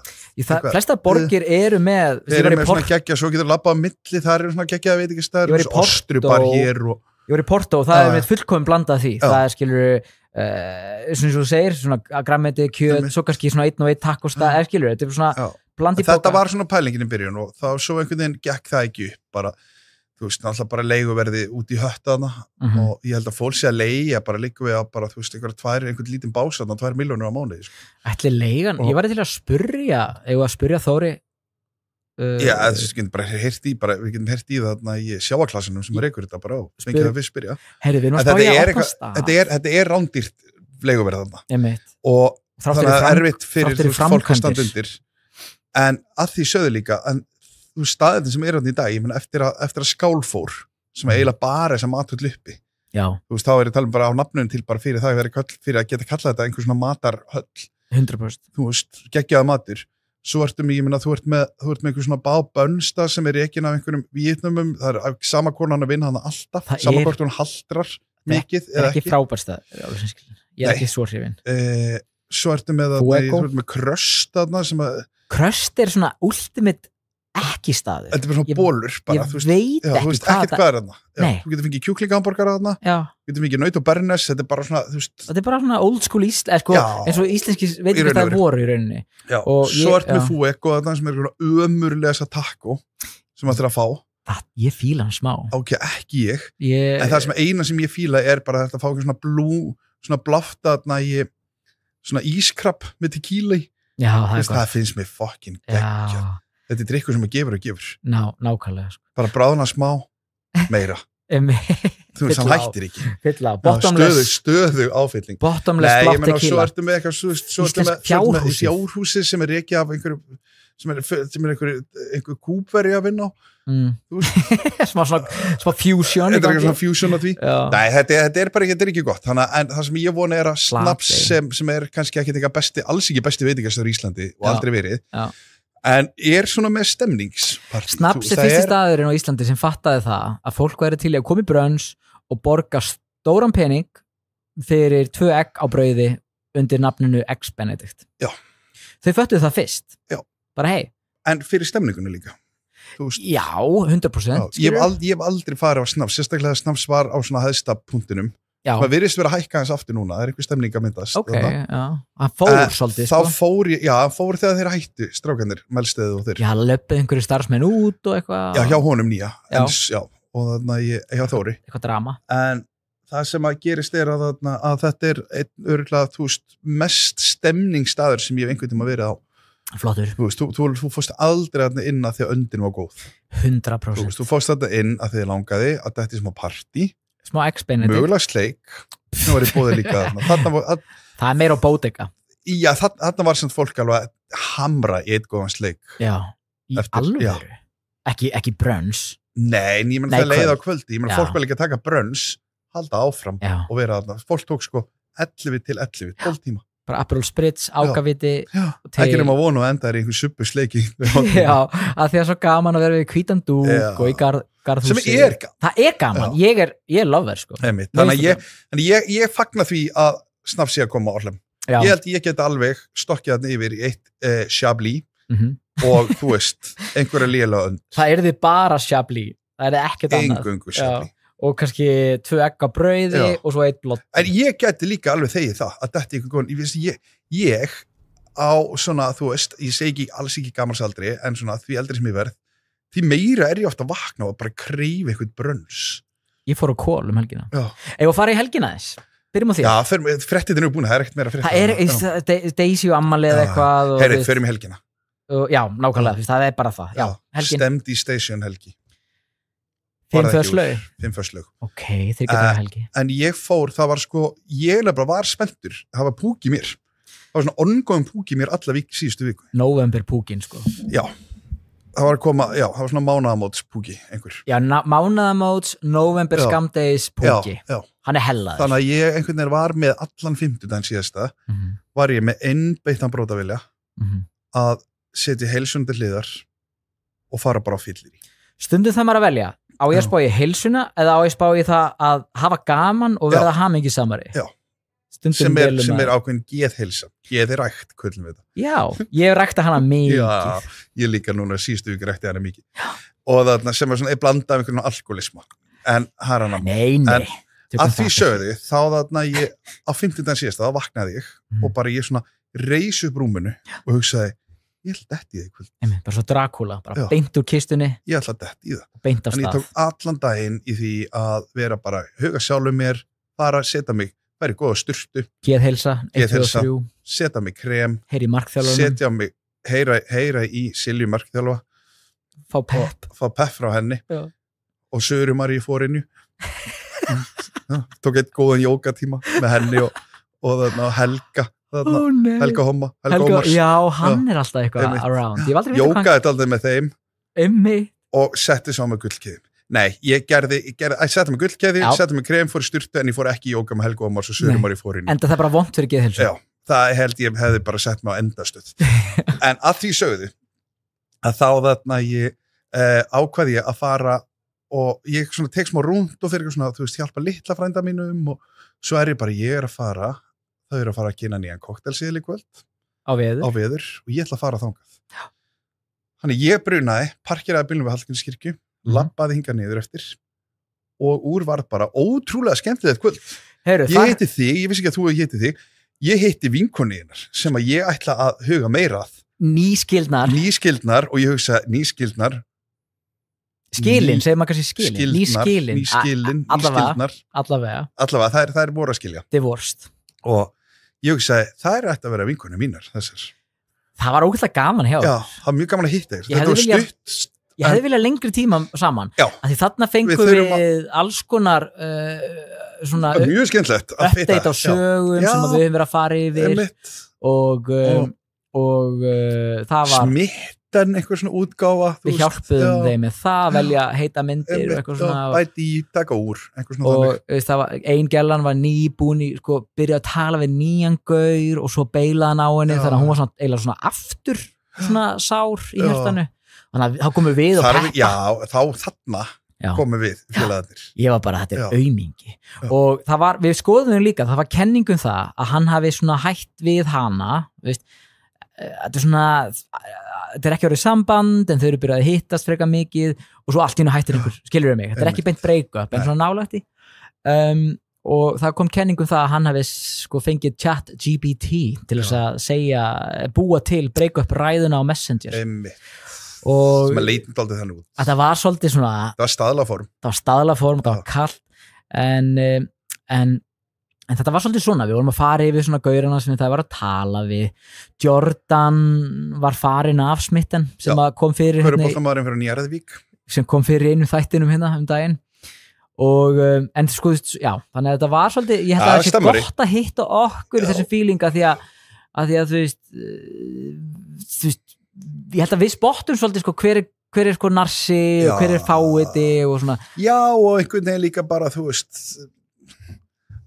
flesta borgir eru með svona geggja, svo getur labbað á milli þar eru svona geggjaða veitingastæður Ostrubar hér og ég var í Porto og það er með fullkominn blandað því það er skilur eins og þú segir svona grammeti, kjöt, svo kannski svona einn og einn takkostað skilur þetta er svona þetta var svona pælingin í byrjun og þá svo einhvern veginn gekk það ekki upp bara, þú veist, alltaf bara leiguverði út í höttaðna og ég held að fólk sé að leigja bara líka við að bara, þú veist, einhvern lítinn básaðna 2 milljónir á mánuði Ætli leigan, ég var til að spyrja Þóri Já, þessu getum bara við getum heyrt í það í sjáaklassinum sem er þetta bara á, fengið það við spyrja þetta er rándýrt leiguverð þarna og þannig að erfitt fyrir fólk að standa undir en að því sögðu líka en þú staðin sem er hann í dag ég menn eftir að Skálfór sem er eiginlega bara þess að mathöll uppi þú veist þá er ég talað bara á nafnum til bara fyrir það fyrir að geta kallað þetta einhver svona matarhöll 100% þú veist, geggjaða matur svo ertu þú ert með einhver svona bönsta sem er rekin af einhverjum Víetnamum, það er sama hvort hann að vinna hann alltaf, sama hvort hann haldrar mikið eða ekki frábærstað ég er ekki svo hrifin svo ertu með kröst sem að kröst er svona ultimate ekki staður þetta er bara svona bólur bara, ég veit ekki hvað er þarna þú getur fengið kjúklingahamborgara þarna þú getur fengið naut og bernes þetta er bara svona þetta er bara svona old school eins og íslenski veitingastæðir voru í rauninni og svo ertu með Fuego þarna sem er ömurlega taco sem það er að fá ég fíla hann smá ekki ég en það sem eina sem ég fíla er bara þetta að fá svona blátt svona ískrabb með tequila það finnst mér fucking geggja þetta er drikkur sem að gefur og gefur nákvæmlega bara bráðuna smá, meira þú veist, hann hættir ekki stöðu áfylling bottomless blátt tequila svo ertu með eitthvað fjárhúsi sem er rekið af einhverju sem einhver kúpveri að vinna á smá fusion þetta er svona fusion á því nei, þetta er bara ekki gott þannig að það sem ég vona er að Snaps sem er kannski ekki alls ekki besti veitingastöður í Íslandi og aldrei verið en er svona með stemningsparti Snaps er fyrsti staðurinn á Íslandi sem fattaði það að fólk væri til í að koma í brunch og borga stóran pening fyrir 2 egg á brauði undir nafninu Eggs Benedict þau föttuðu það fyrst bara hei en fyrir stemningunni líka já, 100% ég hef aldrei farið á Snaps sérstaklega Snaps var á svona hæðsta punktinum það virðist vera að hækka hans aftur núna það er einhver stemning að myndast það fór svolítið þá fór þegar þeir hættu strákanir, Melsteð og þeir löppuð einhverju starfsmenn út og eitthvað hjá honum nýja og þannig hjá Þóri eitthvað drama en það sem að gerist er að þetta er örugglega mest stemningsstaður sem ég hef einhvern tíma verið á flottur þú fórst aldrei inn að því að öndin var góð 100% þú fórst þetta inn að því að langaði að þetta er smá partí smá Eggs Benedict mögulega sleik nú var ég bóðið líka það er meira á bódega já þarna var sem fólk alveg hamra í eitt góðan sleik já, í alvöru ekki brunch nei, ég menn það leið á kvöldi ég menn fólk vel ekki að taka brunch halda áfram og vera þarna fólk tók 11 til 11, 12 tíma bara Aperol Spritz, ákaviti ekki nema vonu að enda er einhver suppu sleiki já, að því að svo gaman að vera við hvítan dúk og í garðhúsi sem er gaman það er gaman, ég er lover þannig að ég fagna því að Snaps sé að koma á Orlem ég held ég geta alveg stokkið þarna yfir í eitt Chablis og þú veist, einhverja lélega önd það er þið bara Chablis það er ekkert annað engungu Chablis og kannski 2 egg á brauði og svo 1 blott en ég geti líka alveg þegið það að þetta er einhvern góðan ég á svona, þú veist, ég segi alls ekki gamalsaldri en svona því eldri sem ég verð því meira er ég ofta að vakna og bara kreifa eitthvað brunns ég fór á kól helgina ef að fara í helgina þess byrjum á því já, fréttið er nú búin, það er ekkert meira fréttið það er Daisy og ammali eða eitthvað heyrið, förum í helgina já, nákvæmlega, það er bara það stemd í station helgi 5 föstlaug? 5 föstlaug. Ok, þeir geta helgi. En ég fór, það var ég bara var spenntur, það var púk í mér. Það var svona ongoing púk í mér alla síðustu viku. November púkin, Já, það var að koma, það var svona mánaðamóts púki, einhver. Já, mánaðamóts, November skamdegis púki. Já. Hann er hellaður. Þannig að ég einhvern veginn var með allan 50 síðasta, var ég með einbeittan brótavilja að setja heilsundi hliðar og fara bara á fyllir í. Stundum það maður að velja. Á ég að spá í heilsuna eða á ég að spá í það að hafa gaman og verða hamingisamari? Já, sem er ákveðin geðheilsa. Geðrækt, kvöldum við þetta. Já, ég rækta hana mikið. Já, ég líka núna síðustu viku rækti hana mikið. Já. Og þarna sem er svona, ég blanda af einhvern alkoholisma. En hana Nei. En að því sögðu, þá þarna ég, á 50. síðasta, þá vaknaði ég og bara ég svona reis upp rúminu og hugsaði, ég ætla dætt í það í kvöld. Bara svo Dracula, bara beint úr kistunni. Ég ætla dætt í það. Beint á stað. En ég tók allan daginn í því að vera bara huga sjálfum mér, fara að setja mig, vera í góða sturtu. Geðheilsa, 1, 2 og 3. Setja mig krem. Heyra í markþjálfunum. Setja mig, heyra í Silju markþjálfa. Fá pepp. Fá pepp frá henni. Já. Og Sörumar í fórinju. Tók eitt góðan jókatíma með henni og þarna Helga. Helga Homma já, hann er alltaf eitthvað around jókaði þetta aldrei með þeim og setti svo með gullkeðin nei, ég setti með gullkeði setti með krem, fór í sturtu en ég fór ekki í jóka með Helga Homma svo Sörumar í fórinu enda það er bara vont fyrir geðheilsu já, það held ég hefði bara sett mig á endastöð en að því sögðu að þá þarna ég ákvaði ég að fara og ég svona tek smá rúnd og fyrir svona, þú veist, hjálpa litla frænda mínum og svo er ég bara, ég er að fara þau eru að fara að kynna nýjan koktelsíðli kvöld á veður og ég ætla að fara þangað þannig ég brunaði, parkeraði bílnum við Hallgrímskirkju labbaði hingað niður eftir og úr var bara ótrúlega skemmtilegt kvöld ég hitti þig, ég vissi ekki að þú hitti þig ég hitti vinkoniðinnar sem að ég ætla að huga meira að nýskildnar og ég hugsa nýskildnar skilin, segir maður kannski skilin allavega það er voru að skilja divorced og ég hugsaði, það er ætti að vera vinkonur mínar þessar. Það var ógeðslega gaman hjá. Já, það var mjög gaman að hitta þér. Þetta var stutt. Ég hefði viljað lengri tíma saman. Já. Því þarna fengum við alls konar svona mjög skemmtilegt update á sögum sem við höfum verið að fara yfir og það var Kristen, einhver svona útgáfa við hjálpuðum þeim með það, velja heita myndir og eitthvað svona bæti í, taka úr og það var, ein gellan var nýbúin sko, byrjaði að tala við nýjan gaur og svo beilaði hann á henni þannig að hún var svona, eiginlega svona aftur svona sár í hjartanu þannig að þá komum við og peppa já, þarna komum við félagarnir. Ég var bara, þetta aumingi og það var, við skoðum líka, það var kenningum það að hann hafi svona hætt við hana veist, þetta svona þetta ekki verið samband en þau eru byrjað að hittast frekar mikið og svo allt í hennu hættir einhver, skilur við mig þetta ekki beint break-up, en svona nálægt og það kom kenningum það að hann hafi sko fengið ChatGPT til þess að segja, búa til break-up ræðuna á Messenger og sem að leitin aldrei þannig út það var svolítið svona það var staðlaform, það var kallt en þetta var svolítið svona, við vorum að fara yfir svona gaurina sem það var að tala við Jordan var farin af smitten sem kom fyrir sem kom fyrir einu þættinum hérna daginn og en sko, já, þannig að þetta var svolítið, ég held að það sé gott að hitta okkur í þessum feelinga því að þú veist ég held að við spottum svolítið sko hver er sko narsi og hver er fáiði og svona já og einhvern veginn líka bara þú veist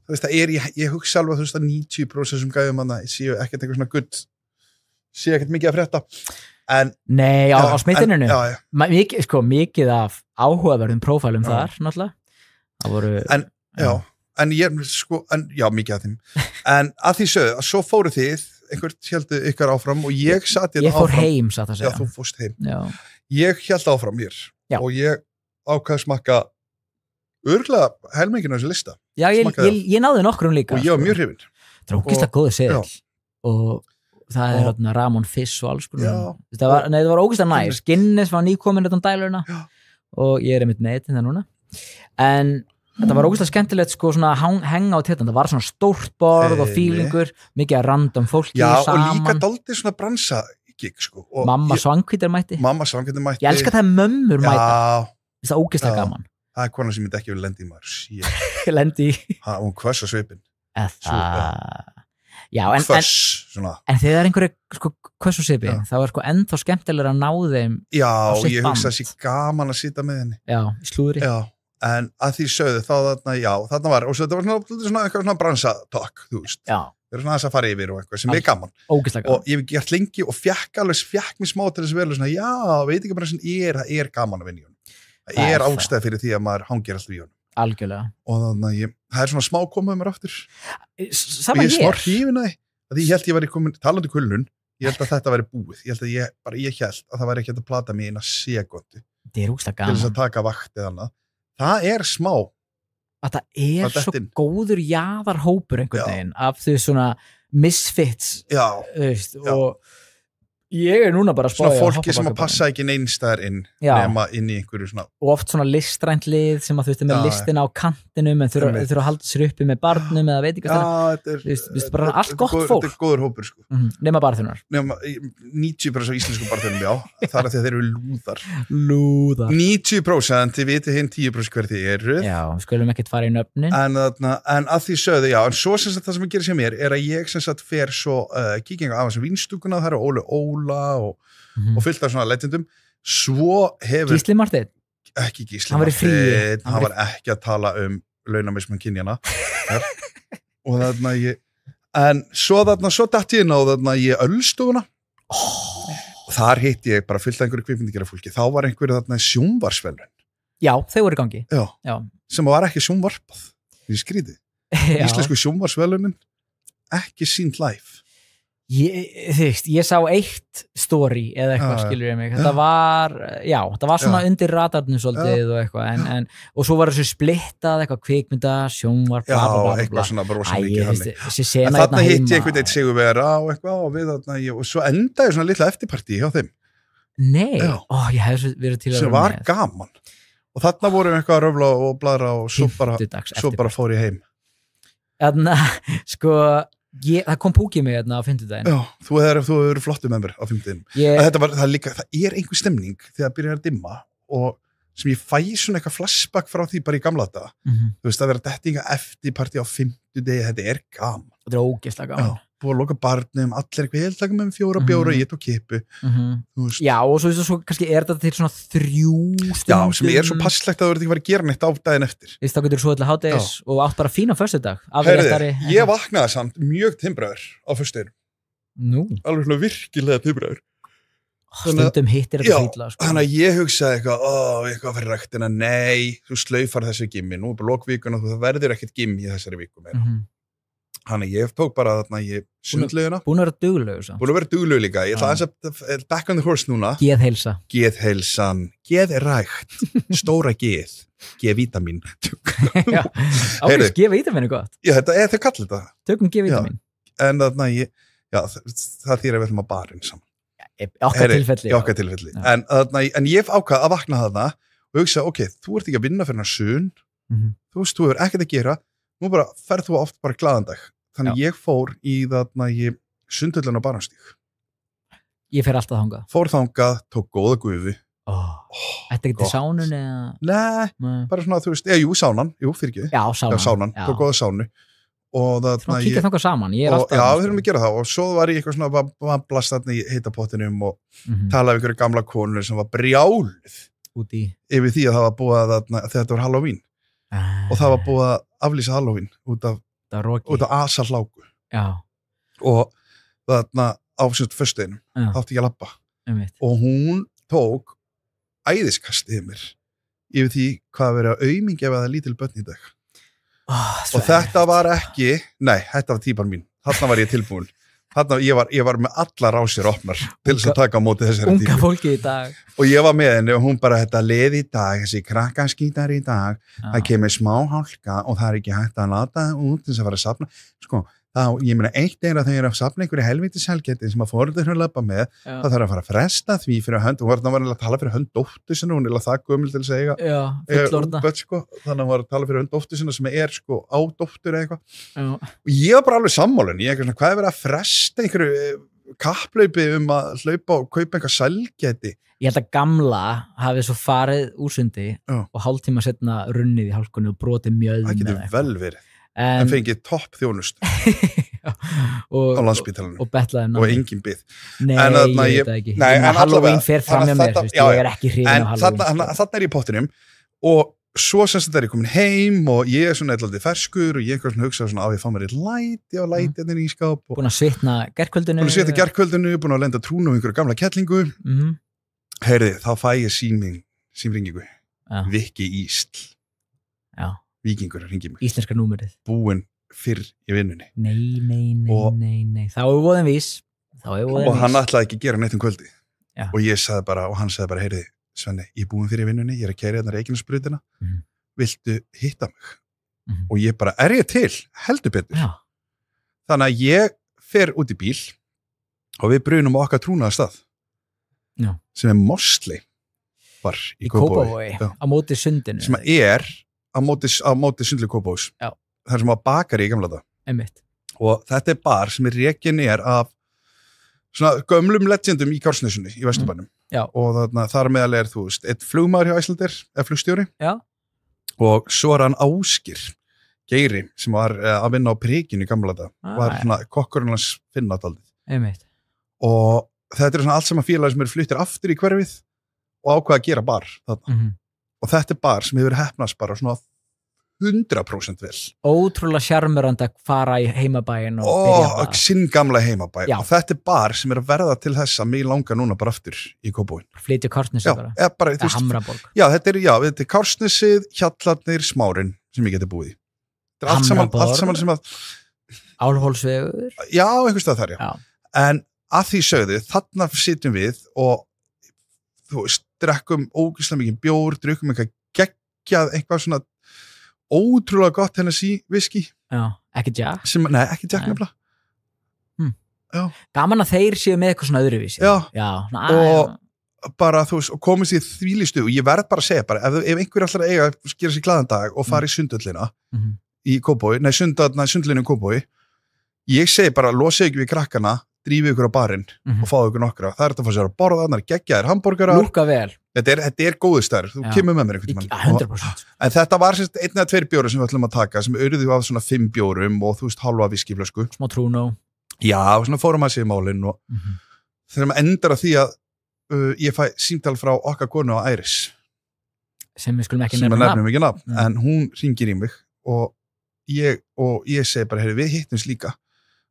það ég hugsa alveg þú veist að 90% sem gæðum hana séu ekkert eitthvað svona gull séu ekkert mikið að frétta en nei á smittininu mikið af áhugaverðum prófælum þar náttúrulega það voru en ég sko mikið af þeim en að því sögðu að svo fóru þið einhvert héldu ykkar áfram og ég sat ég fór heim satt að segja já þú fórst heim ég hélt áfram mér og ég ákvað smakka örgulega helminginu þessi lista já ég náði nokkrum líka og ég var mjög hrifinn það er ógeðslega góður seðill og það er Ramon Fiss og alls það var ógeðslega næs Guinness var nýkomin þetta dælurina og ég einmitt með þetta núna en þetta var ógeðslega skemmtilegt sko svona henga á þetta, það var svona stórt borð og feelingur, mikið að random fólki saman. Og líka daldið svona bransa gig sko. Mamma Svangvítar mætti. Ég elska það mömmur mæta. Það er ógeðslega gaman. Það er konar sem myndi ekki við lendi í maður. Lendi í. Hún hvers að svipin. Já, en þegar einhverju sko hvers að svipin, þá er sko ennþá skemmtilegur að ná þeim já, ég hugsa að það sé gaman að sita með henni. Já, í slúðri. Já. En að því sögðu þá þarna var og svo þetta var svona eitthvað svona bransatalk þú veist, það er svona þess að fara yfir og eitthvað sem er gaman og ég hef gert lengi og fekk mér smá til þess að vera svona, já, veit ekki bara sem það er gaman að vinna í honum það er ástæð fyrir því að maður hangir alltaf í honum algjörlega og þannig að það er svona smá komið mér aftur sama og ég er smá hrifin að því ég held ég væri komin talandi kulnun, ég held að þetta væri búið ég held að það væri ekki að plata mig eina sekundu til þess að taka vakt eða annað það er smá að það er svo góður jaðarhópur einhvern veginn af þau svona misfits og ég er núna bara að spája svona fólki sem að passa ekki neinstæðar inn nema inn í einhverju svona og oft svona listrænt lið sem að þú veist með listina á kantinum en þurfa að halda sér uppi með barnum eða veit ekki þetta er bara allt gott fólk þetta er góður hópur sko nema barþunar 90% íslensku barþunum já það er því að þeir eru lúðar 90% þið viti hinn 10% hver þið eru já, við skulum ekkert fara í nöfnin en að því sögðu já en svo sem sagt það sem að gera sem er að ég sem sagt fer svo kíkinga af þessu vínstúkuna það eru Óla og fyllt af svona legendum svo hefur Gísli Marteinn ekki Gísli Marteinn hann var ekki að tala launamismun kynjana og þarna en svo datt ég inn á þarna ég Ölstofuna og þar hitti ég bara fyllt af einhverju kvikmyndagerðar fólki þá var einhverju þarna sjónvarpsverðlaun já, þau voru í gangi já. Sem var ekki sjónvarpað því skrítið íslensku sjónvarpsverðlaunin ekki sýnt live ég sá eitt story eða eitthvað skilur ég mig þetta var svona undir radarnu svolítið og eitthvað og svo var þessu splittað eitthvað kvikmynda, sjónvarp eitthvað svona brosa mikið en þarna hitt ég einhvern veginn Sigurvera og eitthvað og við þarna og svo endaði svona litla eftirpartí hjá þeim ég hef verið til að sem var gaman og þarna vorum við eitthvað að röfla og bladra og svo bara fór ég heim sko það kom púkið mig hérna á fimmtudaginn já, þú hefur flottu með mér á fimmtudaginn það er einhver stemning þegar það byrjar að dimma og sem ég fæ svona eitthvað flashback frá því bara í gamla daga þú veist að vera dettinga eftirparti á fimmtudegi þetta er gaman þetta er ógeðslega gaman búið að loka barnum, allir eitthvað helt taka með 4 bjóra, ég tók kippu Já, og svo kannski þetta til svona 3 stundum Já, sem svo passlegt að það verður ekki verið að gera neitt á daginn eftir Þá getur svo allir hádegis og átt bara fína föstudag Heyrðu, ég vaknaði samt mjög timbraður á föstudeginum Alveg svona virkilega timbraður Stundum hittir þetta illa sko. Þannig að ég hugsaði eitthvað fyrir ræktina, nei, þú slaufar þessu gimmi, nú er bara lokvíkun og það verður ekkert gimmi í þessari viku meira. Þannig að ég tók bara þarna í sundlaugina. Búin að vera duglaug svo. Búin að vera duglaug líka, ég ætla að back on the horse núna. Geðheilsa. Geðheilsan, geðrækt, stóra geð, G-vítamín. Já, ákveðs G-vítamín er gott. Já, þau kallar þetta. Tökum G-vítamín. En þarna það þýr að við ætlum að barinn saman. Okkar tilfelli. En ég ákvað að vakna þarna og hugsa, ok, þú ert ekki að vinna fyrir sunn, þú veist, þú hefur ekkert að gera, nú bara ferð þú oft bara glaðandag. Þannig ég fór í þarna í Sundhöllin á Barónstíg. Ég fer alltaf þangað. Fór þangað, tók góða gufu. Þetta ekki til sánun eða? Nei, bara svona, þú veist, sánan, fyrirgeði. Já, sánan. Tók góða sánu. Svona kíkja þangað saman já, við þurfum að gera það og svo var ég eitthvað svona að blasta þarna í heitapottinum og talaði við einhverju gamla konur sem var brjáluð yfir því að það var búið að þegar þetta var Halloween og það var búið að aflýsa Halloween út af asahláku og þarna á föstudeginum átti ég að labba og hún tók æðiskastið mér yfir því hvað verið að aumingja við að lítil börn í dag og þetta var ekki, þetta var típan mín þarna var ég tilbúin ég var með allar ásir opnar til þess að taka á móti þessari típu unga fólki í dag og ég var með henni og hún bara þetta leið í dag, þessi krakkaskítar í dag það kemur smá hálka og það er ekki hægt að láta það út til þess að fara að safna sko, ég meina eitt er að þau eru að safna einhverju helviti selgeti sem að forður að labba með það þarf að fara að fresta því fyrir hönd og það var að tala fyrir hönd dóttur sinna, hún er það gömul til að segja sko, þannig að var að tala fyrir hönd dóttur sinna sem er sko á dóttur eða eitthvað og ég var bara alveg sammálinn, ég er eitthvað svona hvað er verið að fresta einhverju kapplaupi að hlaupa og kaupa einhver selgeti Ég held að gamla hafið svo farið úr sundi og hálftíma setna runnið í hálkunni og brotið mjög það getur vel verið en fengið topp þjónust á Landspítalanum og engin bið Nei, ég veit það ekki Halloween fer fram með mér, ég er ekki hrifin á Halloween Þarna er ég í pottinum og svo semst þetta er ég komin heim og ég er svona eitthvað ferskur og ég er svona hugsað svona á ég fá mér eitt læti og læti hérna í skáp Búin að svitna gerkvöldinu búin að lenda trúnu á einhverju gamla kettlingu Heyrði, þá fæ ég símringingu Viki Ísl Víkingur að ringi mig Íslenska númerið búinn fyrr í vinnunni Nei þá er voðin vís og hann ætlaði ekki að gera neitt kvöldi og ég sagði bara og hann sagði bara heyrði Svenni, ég er búinn fyrr í vinnunni ég er að keyra hérna Reykjanesbrautina viltu hitta mig og ég bara, er ég til? Heldur betur þannig að ég fer út í bíl og við brunum okkar trúnaða stað sem er Mosley var í Kópavogi á móti sundinu sem er á móti sundlu Kópavogs þar sem var bakari í gamla dag og þetta er bar sem er rekin af svona gömlum legendum í Kársnesunni í Vesturbænum og þar meðal er þú veist eitt flugmaður hjá Icelandair flugstjóri og svo er hann Ásgeir Geiri sem var að vinna á Prikinu í gamla dag var svona kokkurinn hans Finnadaldið og þetta er svona allt saman félag sem eru fluttir aftur í hverfið og ákveða að gera bar og þetta er bar sem hefur heppnast bara svona 100% vel ótrúlega sjarmerandi að fara í heimabæin og sinn gamla heimabæ og þetta er bar sem er að verða til þess að mig langar núna bara aftur í Kópavogi flytja Kársnesi bara Hamraborg þetta er Kársnesið, Hjallarnir, Smárin sem ég geti búið í allt saman sem að Álfhólsvegur einhvers stað þar en að því sögðu, þarna sitjum við og þú veist, drekkum ógeðslega mikið bjór, drukkum eitthvað geggjað, eitthvað svona ótrúlega gott Hennessy whisky ekki Jack ekki Jack nefnilega gaman að þeir séu með eitthvað svona öðruvísi og bara þú veist, og komist í þvílistu og ég verð bara að segja bara, ef einhver allar eiga að gera sér glaðan dag og fara í Sundhöllina í Kópavogi, Sundhöllinu í Kópavogi ég segi bara, losið ekki við krakkana drífið ykkur á barinn og fáðu ykkur nokkra það er þetta að fá sér að borða annar geggjaðir hambúrgarar lúka vel þetta er góðu stær, þú kemur með mér einhvern tímann 100% en þetta var semst 1 eða 2 bjórar sem við ætlum að taka sem urðu af svona 5 bjórum og þú veist halva viskiflösku smá trúnó Já, svona fórum að sér málin og þegar maður endar að því að ég fæ símtal frá okkar konu á Æris sem við skulum ekki nefnum ekki nafn en hún hringir í mig og ég segi bara, heyri, við hittumst líka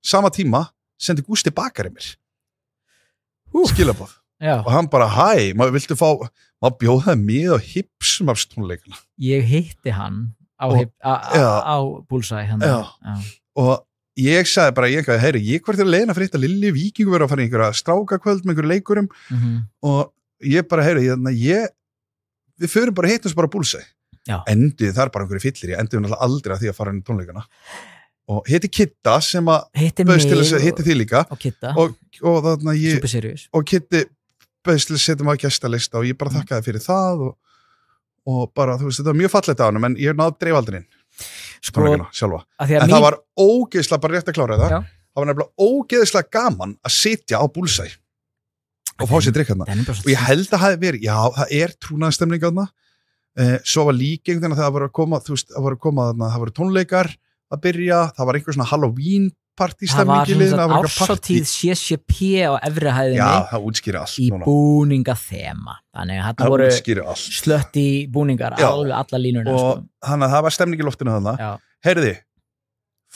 sama tíma sendi Gústi bakari mér skilaboð og hann bara, hæ, maður bjóðaði mig á Hipsumafstónleikana ég hitti hann á Bullseye og ég sagði bara, heyri, ég hvort leiðin að fyrir þetta Lilli Víkingur verið að fara í einhverja strákakvöld með einhverju leikurum og ég bara, heyri, við förum bara hittum bara Bullseye endið þar bara einhverju fyllir ég endið náttúrulega aldrei að því að fara inn í tónleikana og hitti Kitta sem að bauðst til að hitti því líka og þarna ég og Kitti bauðst til að setja maður gestalista og ég bara þakkaði fyrir það og bara, þú veist, þetta var mjög fallegt á hann en ég náði dreif aldrei inn sjálfa. En það var ógeðslega bara rétt að klára það var nefnilega ógeðslega gaman að sitja á Bullseye og fá sér drikk hérna og ég held að það hafi verið, já, það trúnaðarstemning þarna svo var líka einhvern veginn að það var að koma þú veist, það voru tónleikar að byrja, það var einhver svona Halloween partystemning í liðinu. Það var árshátíð CCP á efri hæðinni. Já, það útskýri allt. Í búningathema. Þannig að það voru slött í búningar alveg alla línuna. Og þannig að það var stemning í loftinu þarna. Heyrði,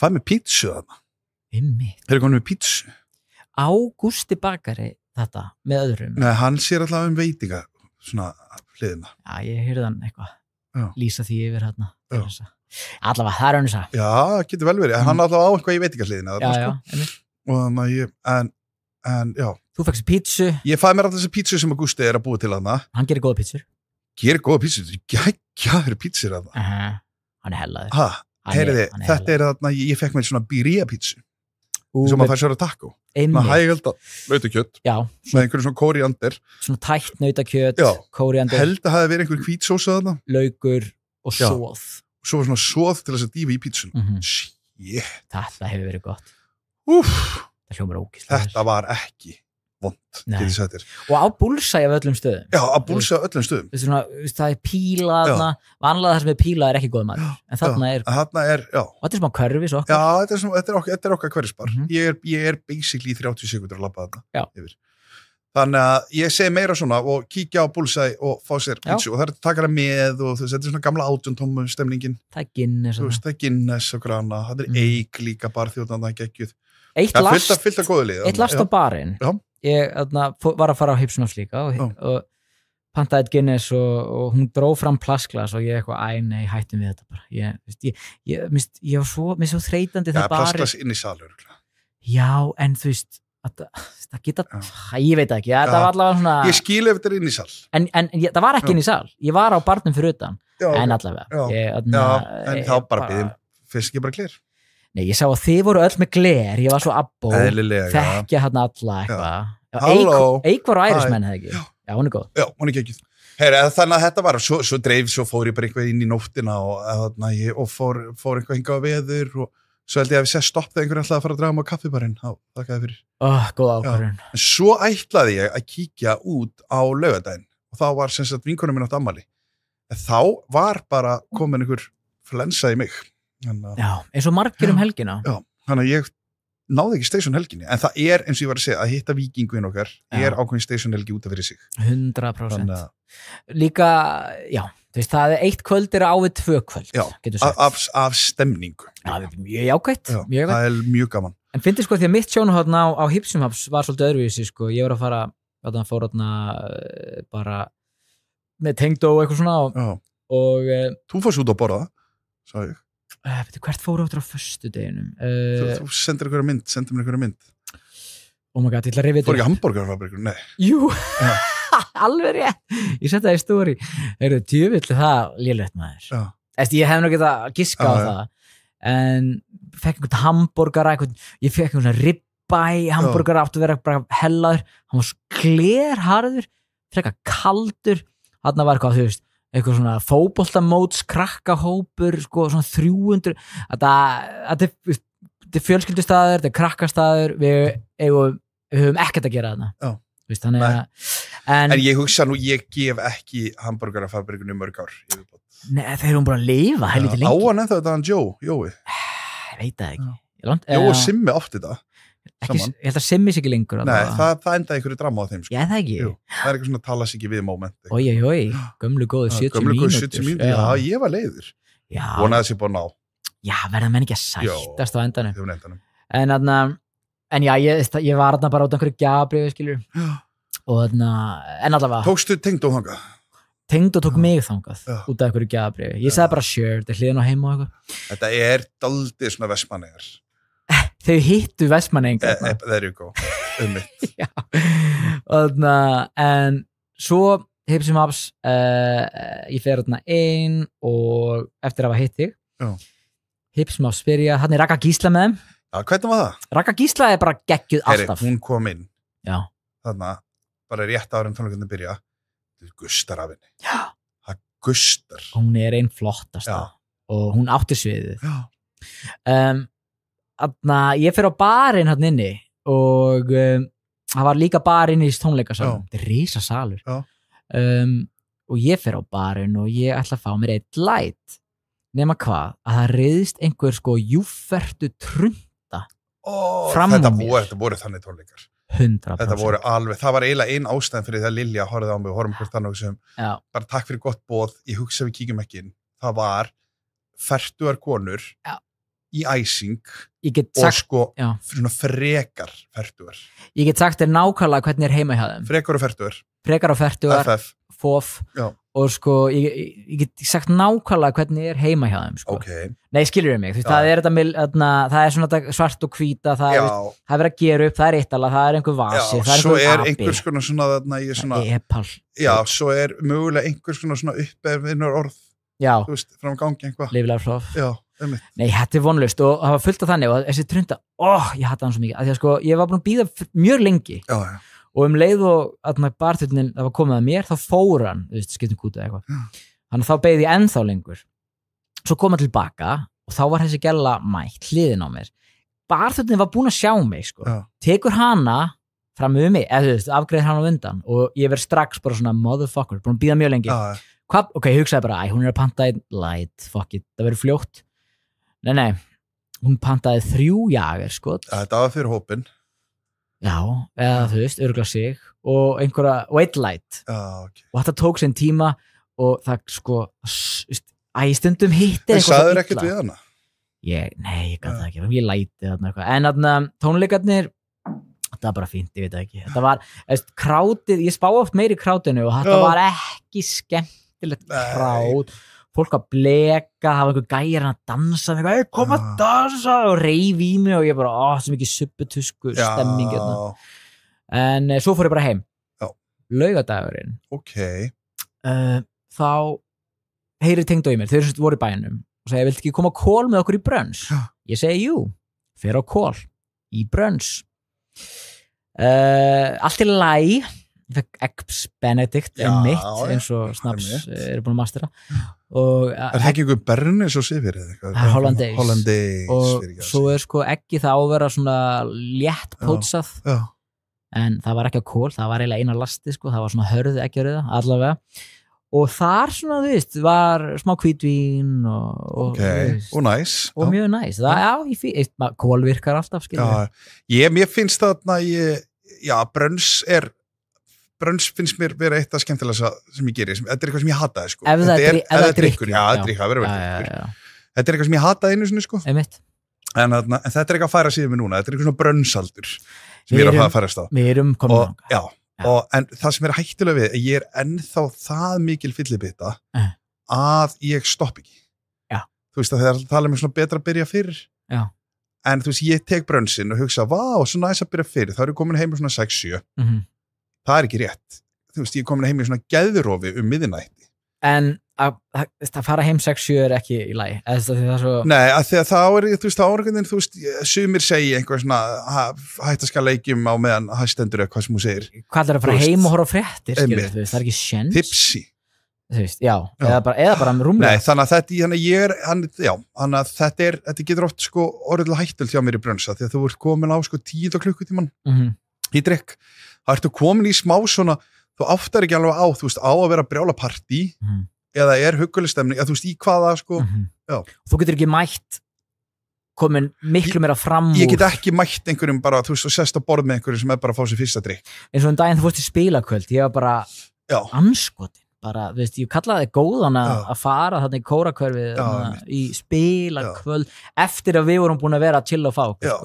fæ mig pítsu þarna. Heyrði konum með pítsu. Á Gústi bakari þetta með öðrum? Nei, hann sér alltaf veitinga svona hliðina. Já, ég heyrði hann eitthvað lýsa því yfir hérna. Allavega, það önnur sag. Já, það getur vel verið. Hann allavega á eitthvað í veitingahliðina. En já. Þú fekkst pítsu. Ég fæði mér alltaf þessi pítsu sem að Gústi að búa til þarna. Hann gerir góða pítsur. Gerir pítsur þarna. Hann hellaður. Heyriði, þetta þarna, ég fekk mér svona birria pítsu. Sem að það sér að taco. Hægölda nautakjöt. Já. Með einhverju svona kóríander. Svona tætt nautakjöt, kóríander. Held að hafi verið einhver hvítsósa þarna. Laukur og sóð. Svo var svona svoð til þess að dýfa í pítsun. Þetta hefur verið gott. Það hljómar ógeðslega. Þetta var ekki vont, getur ég sagt þér. Og á Bullseye af öllum stöðum. Já, á Bullseye af öllum stöðum. Það píla þarna, vanlega það sem píla er ekki góð maður. En þarna er, já. Og þetta smá hverfis okkar. Já, þetta er okkar hverfisbar. Ég basically 30 sekundur að labba þarna yfir. Þannig að ég segi meira svona og kíkja á Bullseye og fá sér pítsu og það er að taka það með og þetta er svona gamla 18-tómmu stemningin. Það er Guinness. Það er Guinness og grana, það er Eik líka barþjóðan það geggjuð. Fyllt af góðu lið. Eitt last á barinn. Ég var að fara á Hipsumafs líka og pantaði Guinness og hún dró fram plastglas og ég nei, hættum við þetta bara. Ég var svo þreytandi þegar barinn. Plastglas inn í salur. Já, en þú veist það geta, ég veit ekki það var allavega svona ég skil ef þetta er inn í sal en það var ekki inn í sal, ég var á barnum fyrir utan en allavega en þá bara byrjum, fyrst ekki bara gler nei, ég sá að þið voru öll með gler ég var svo abbó, þekkja hérna alla eitthvað Eik var á Ærismenn, hefði ekki? Já, hún er góð já, hún er geggjuð þannig að þetta var, svo fór ég bara eitthvað inn í nóttina og fór eitthvað hingað á veður og svo held ég að við sér stopp þegar einhvern alltaf að fara að draga mig á kaffibarinn þakkaði fyrir góð ákvörðun en svo ætlaði ég að kíkja út á laugardaginn og þá var sem sagt vinkonum minn átt afmæli en þá var bara komin einhver flensa í mig já, eins og margir helgina já, þannig að ég náði ekki station helginni en það er eins og ég var að segja að hitta vikinguinn okkar er ákveðin station helgi út af fyrir sig 100% líka, já það er 1 kvöld á við 2 kvöld af stemningu mjög jákvætt það er mjög gaman en fyndið sko því að mitt sjónahotn á Hipsumafs var svolítið öðruvísi sko, ég var að fara fór bara með tengdó og eitthvað svona og þú fórst út að borða sá ég hvert fóru áttur á föstudeginum þú sendir mér einhverja mynd oh my god, ég ætla að rifja fór ekki hamborgarfabrikur, nei jú alveg rétt, ég setja það í stóri djöfull það lélegt maður ég hef nú getað að giska á það en fekk einhvern hamborgara ég fekk einhvern ribbæ hamborgara áttu að vera bara hellaður hann var glerharður frekar kaldur, þarna var eitthvað þú veist eitthvað svona fótboltamóts krakkahópur, sko, svona 300 þetta er fjölskyldustaður, þetta er krakkastaður við höfum ekkert að gera þarna Vist, en ég hugsa nú, ég gef ekki hamburgarafabrikunum mörg ár nei, þeir eru bara að lifa helviti lengi á hann ennþá þetta hann Jói ég veit það ekki Jói Simmi átti þetta saman. Ég held að simmis ekki lengur. Nei, það endaði einhverju drama á þeim, Já, það ekki. Jú, það eitthvað svona tala sig ekki við moment. Ói, gömlu góðu 70 mínútur. Já, ég var leiður. Já. Vonaði þessi búin á. Já, verða menn ekki að sættast á endanum. En já, ég var þarna bara út af einhverju gjafabréfi, skilur. Og þarna, en allavega. Tókstu Tengdó þangað? Tengdó tók mig þangað út af einhverju gjafabréfi. Ég sagði bara sure, þetta hliðin á heima og eitthvað. Þetta er daldið svona Vestmannaeyjar. Þau hittu Vestmannaeyingar. There you go. Já. Og þarna, en svo Hipsum Haps, ég fer þarna inn og eftir að hafa hitt þig. Hipsum Haps byrja, hann Raka Gísla með þeim. Já, hvernig var það? Raka Gísla bara geggjuð alltaf. Hún kom inn. Já. Þarna, bara rétt áður en tónleikarnir byrja. Það gustar af henni. Já. Það gustar. Hún einn flottasta. Og hún átti sviðið. Já. Ég fer á barinn hann inni og það var líka bar inni í tónleikasalum. Þetta risa salur. Já. Og ég fer á barinn og ég ætla að fá mér eitt light. Nema hvað? Að það riðist einhver júfertu trunda fram á mér. Þetta voru þannig tónleikar. 100%. Þetta voru alveg, það var eiginlega ein ástæðan fyrir það Lilja horfði á mig og horfum hvort þannig sem bara takk fyrir gott boð, ég hugsa við kíkjum ekki inn. Það var fertugar konur í æsing og svona frekar fertugar. Ég get sagt þér nákvæmlega hvernig heima hjá þeim. Frekar og fertugar. FF. FOF. Og ég get sagt nákvæmlega hvernig heima hjá þeim. Okay. Nei, skilur mig. Það er svona svart og hvíta, það er verið að gera upp, það er eitt alveg, það er einhver vasi, það er svo einhver api. Einhvers konar svona Epal. Já, svo mögulega einhvers konar uppefinnur orð. Já. Þú veist, fram gangi einhvað. Lifilega hlof. Já, Nei, þetta er vonlaust og það var fullt af þannig og þessi trunda, ég hata hann svo mikið. Því að ég var búin að bíða mjög lengi. Já. Og leið og barþjónninn það var komið að mér, þá fór hann, skiptum kútu eða eitthvað. Þannig þá beið ég ennþá lengur. Svo kom hann tilbaka og þá var þessi gælla mætt hliðin á mér. Barþjónninn var búin að sjá mig, tekur hana fram með mig, afgreið hana á undan og ég verð strax bara svona motherfucker, búin að bíða mjög lengi. Ok, ég hugsaði bara, hún er að panta einn light, fuck it, það verður fljótt. Nei, hún pantaði 3 jager, Þetta var fyrir hópinn. Já, eða þú veist, örugglega sig og eitt light. Okay. Og þetta tók sinn tíma og það stundum hitti eitthvað. En sagður ekkert við hana? Nei, ég gæti það ekki, ég læti þarna eitthvað. En þarna tónleikarnir, þetta var bara fínt, ég veit það ekki. Þetta var, krátið, ég spá oft meiri krátinu og þetta var ekki skemmtilegt krát. Fólk að bleka, það var einhver gæjar að dansa, kom að dansa og reif í mig og ég bara, svo mikið supputusku stemming hérna. En svo fór ég bara heim. Laugardagurinn. Ok. Þá heyri Tengdó í mér, þau voru í bænum og segi, viltu ekki koma á kól með okkur í brunch? Ég segi, jú, fer á kól í brunch. Allt í lagi. Ég fekk Eggs Benedict eins og Snaps eru búin að mastera Er það ekki einhver Bernis og Sifir eða eitthvað? Hollandaise og svo eggi það á að vera svona létt pótsað en það var ekki á kól, það var eiginlega eina lasti það var svona hörð eggjarauða allavega og þar svona þú veist var smá hvítvín og næs og mjög næs, kól virkar alltaf mér finnst það brunch finnst mér vera eitt af skemmtilega sem ég gerir, þetta er eitthvað sem ég hataði ef það er drikkur þetta er eitthvað sem ég hataði einu sinni en þetta er eitthvað að færa síðan mig núna, þetta er eitthvað svona brunchsaldur sem ég er að færast á við erum komin en það sem er hættulega við, ég er ennþá það mikil fyllibitta að ég stopp ekki þú veist að það tala mér svona betra að byrja fyrir en þú veist ég tek brunchin og hugsa, vá, svo næst að byrja fyrir þá er ég komin heim með svona 6-7 það er ekki rétt, þú veist, ég er komin heim í svona geðrofi miðnætti. En að fara heim 6-7 er ekki í lagi, eða svo... Nei, að því að það er, þú veist, sumir segja einhver svona hættaska leikjum á meðan hæstendur eða hvað sem þú segir. Hvað er að fara heim og horfa á fréttir, skilur, þú veist, það er ekki sjens. Tipsi. Þú veist, eða bara rúmlega. Nei, þannig að þetta getur oft orðilega hættul hjá mér í brunsa, því að þú ert komin á 10 klukkutíman í drikk. Það ertu komin í smá svona, þú áttar ekki alveg á, þú veist, á að vera brjála partí eða er hugguleg stemning, eða þú veist, í hvaða, Þú getur ekki mætt komin miklu meira fram úr. Ég get ekki mætt einhverjum bara, þú veist, og sest á borð með einhverjum sem bara að fá sér fyrsta drykk. Eins og daginn þú fórst í spilakvöld, ég var bara anskotin, bara, þú veist, ég kallaði góðan að fara þarna í kórakörfið í spilakvöld eftir að við vorum búin að vera að chilla og fá. Já,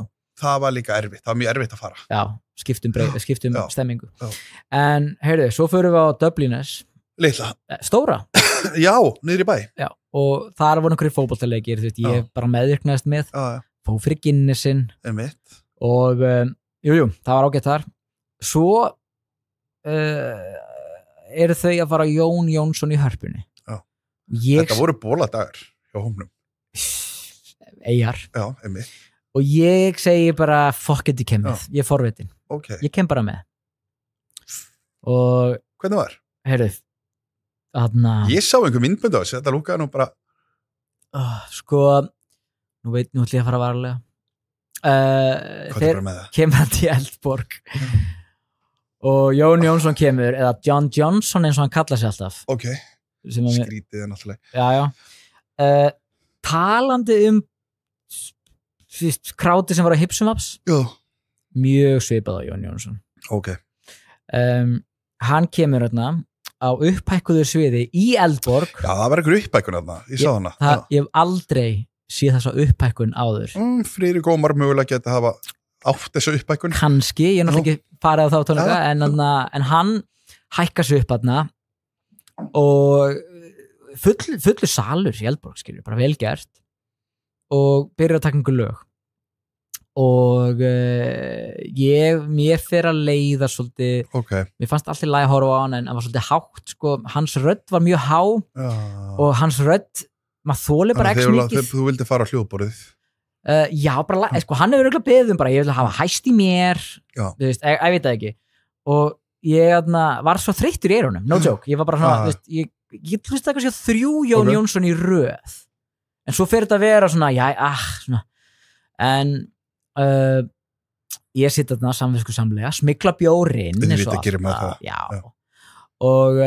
það var líka erfitt, það var mjög erfitt að fara. Já, skiptum stemmingu. En, heyrðu, svo förum við á Dubliners. Litla. Stóra. Já, niður í bæ. Já, og þar voru einhverjir fótboltaleikir, þú veist, ég bara meðvirknaðist með, fó fyrir Guinnessin og, það var ágætt þar. Svo eru þau að fara Jón Jónsson í Hörpunni. Þetta voru bóladagar hjá hómnum. Eyjar. Já, einmitt. Og ég segi bara, fuck it, ég kem með, ég er forvitin. Okay. Ég kem bara með. Og hvernig var? Heyrðu, ég sá einhver myndbönd á þessu, þetta lúkaði nú bara sko, nú ætlum ég að fara varlega. Þeir kemur hann til Eldborg og Jón Jónsson kemur, eða John Johnson eins og hann kallaði sig alltaf. Ok, skrítið er náttúrulega. Já. Talandi kráti sem var á Hipsumaps, mjög svipað á Jón Jónsson. Ok. Hann kemur hérna á upphækkuðu sviði í Eldborg. Já, það var einhver upphækkun þarna, ég sá hana. Ég hef aldrei séð þessa upphækkun áður. Friðrik Ómar mögulega geti hafa átt þessu upphækkun. Kannski, ég er náttúrulega ekki farið á þá tónleika, en hann hækkar sig upp þarna og fullur salur í Eldborg, skilur, bara vel gert og byrjar að taka einhver lög. Og mér fer að leiða svolítið, mér fannst alltaf læg að horfa á hann en hann var svolítið hátt, sko, hans rödd var mjög há og hans rödd, maður þóli bara ekki mikið. Þú vildi fara á hljóðborðið? Já, bara, sko, hann hefur örugglega beðið bara, ég vil hafa hæst í mér, þú veist, ég veit það ekki. Og ég var svo þreyttur í eyrunum, no joke, ég var bara svona, þú veist, ég hlusta eitthvað sér 3 Jón Jónsson í röð, en svo fer þetta að vera svona, svona, en ég sitt þarna samviskusamlega, smygla bjórinn eins og allt. Já. Og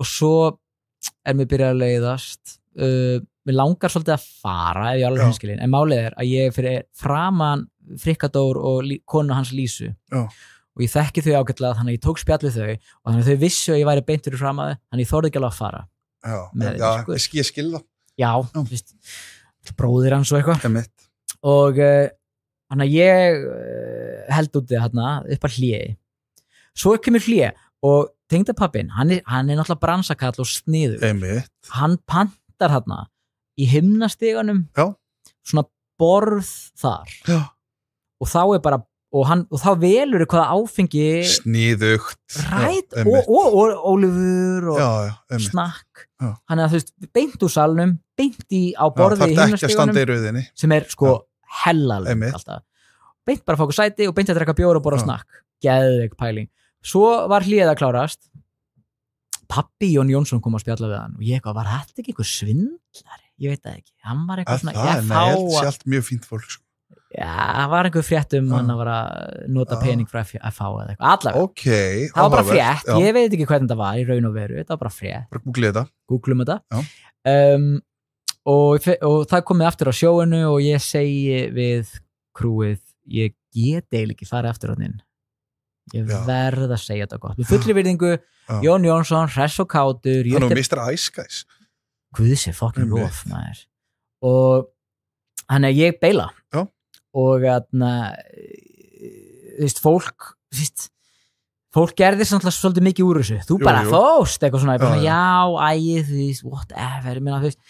svo mér byrjað að leiðast. Mér langar svolítið að fara ef ég alveg hinskilin, en málið er að ég fyrir framan Frikadór og konu hans Lísu og ég þekki þau ágætlega, þannig að ég tók spjall við þau og þannig að þau vissu að ég væri beintur í framaði, þannig að ég þorði ekki alveg að fara. Ég skil það. Já, bróðir hans og eitthvað. Og þannig að ég held út þarna upp að hléi. Svo kemur hlé og tengdapappinn, hann er náttúrulega bransakall og sniður. Hann pantar þarna í himnastiganum svona borð þar. Já. Og þá er bara, og þá velur hvaða áfengi sniðugt. Og ólifur og snakk. Þannig að þú veist, beint úr salnum, beint á borði í himnastiganum sem er sko hellaleng alltaf. Beint bara að fá okkur sæti og beint að drekka bjór og borða snakk. Geðveik pæling. Svo var hléð að klárast. Pappi Jón Jónsson kom að spjalla við hann og ég var þetta ekki einhver svindlari? Ég veit það ekki. Hann var eitthvað svona það er allt mjög fínt fólk. Já, það var einhver frétt hann að vera að nota pening frá FH eða eitthvað. Allavega. Okay, það var bara frétt. Ég veit ekki hvernig það var í raun og veru. Það var bara frétt. Bara googlum þetta. Og það komið aftur á sjóinu og ég segi við krúið, ég get eiginlega ekki farið aftur á þinn. Ég verð að segja þetta gott. Við fullri virðingu, Jón Jónsson, hress og kátur. Hann og Mr. Ice Guys. Guðs er fucking lof, maður. Og hann ég beila. Já. Og fólk gerði svolítið mikið úr þessu. Þú bara fóst eitthvað svona, whatever, minna, þú veist.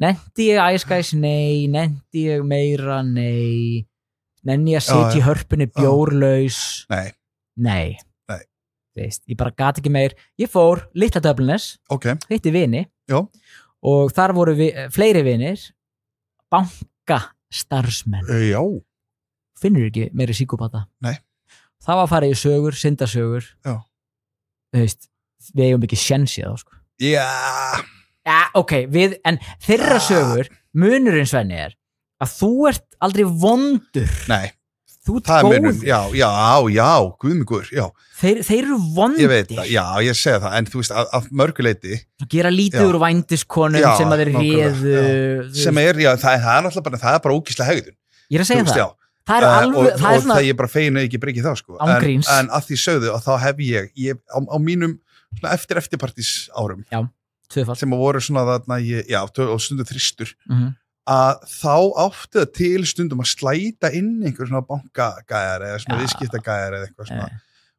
Nefndi ég Ice Guys? Nei. Nefndi ég meira? Nei. Nenni ég að setja í hörpunni bjórlaus? Nei. Veist, ég bara gat ekki meir. Ég fór litla Dubliners, hitti vini og þar voru fleiri vinir, bankastarfsmenn. Já. Finnur ekki meiri síkópata? Nei. Það var að fara í sögur, syndasögur. Já. Þú veist, við eigum ekki sjensið þá, sko. Já. Ja, ok, en þeirra sögur, munurinn Svenni er að þú ert aldrei vondur. Nei, þú ert góður. Já, guðmigugur, já. Þeir eru vondir. Ég veit það, já, ég segi það, en þú veist, að mörguleiti. Gera lítið úr vændiskonum sem að þeir réðu. Sem já, það er náttúrulega bara, það er bara ógeðslega hegðun. Ég er að segja það. Það er alveg, það er svona. Og það ég bara feginu ekki breyki það, sko. Ángríns. En að því sögðu, að þá hef ég á mínum svona eftirpartís árum. Já, tvöfalt. Sem að voru svona þarna, og stundu þristur. Að þá átti það til stundum að slæta inn einhver svona bankagæjar eða svona viðskiptagæjar eða eitthvað svona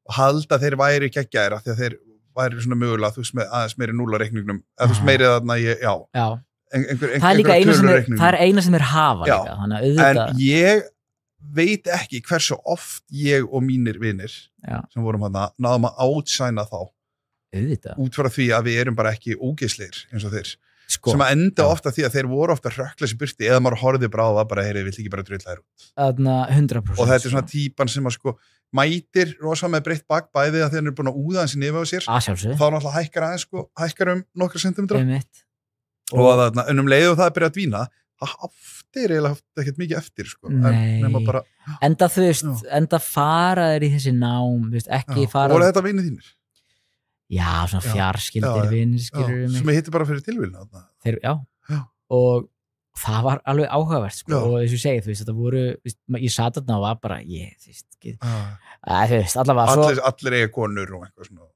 og halda þeir væri geggjaðir af því að þeir væri svona mögulega þú veist með aðeins meiri núlareikningnum eða þú veist meiri þarna það er líka eina sem þeir hafa líka þannig að auðvitað en ég veit ekki hversu oft ég og mínir vinir sem vorum þarna náðum að átsæna þá auðvitað út frá því að við erum bara ekki ógeðslegir eins og þeir sem að enda ofta því að þeir voru ofta rökklesi burti eða maður horfði bara á það bara heyrið, vill ekki bara drulla þær út. 100%. Og þetta er svona típan sem að sko mætir rosa með breytt bak bæði að þeir eru búin að úða hans í nefið á sér. Þá náttúrulega hækkar aðeins sko, hækkar nokkra sentimetra. Og þarna, en leið og það er byrjað að dvína, það haftir eiginlega ekkert mikið eftir sko. Nei, bara, enda þú veist, enda fara þeir í þessi nám, þú veist, ekki fara... Og þetta vinið þínir? Já, svona fjarskildir vinir skilur sem ég hitti bara fyrir tilvílina já, og það var alveg áhugavert sko. Og þess að ég segi, þú veist, þetta voru ég sat þarna og var bara þú veist, allir eiga konur og eitthvað svona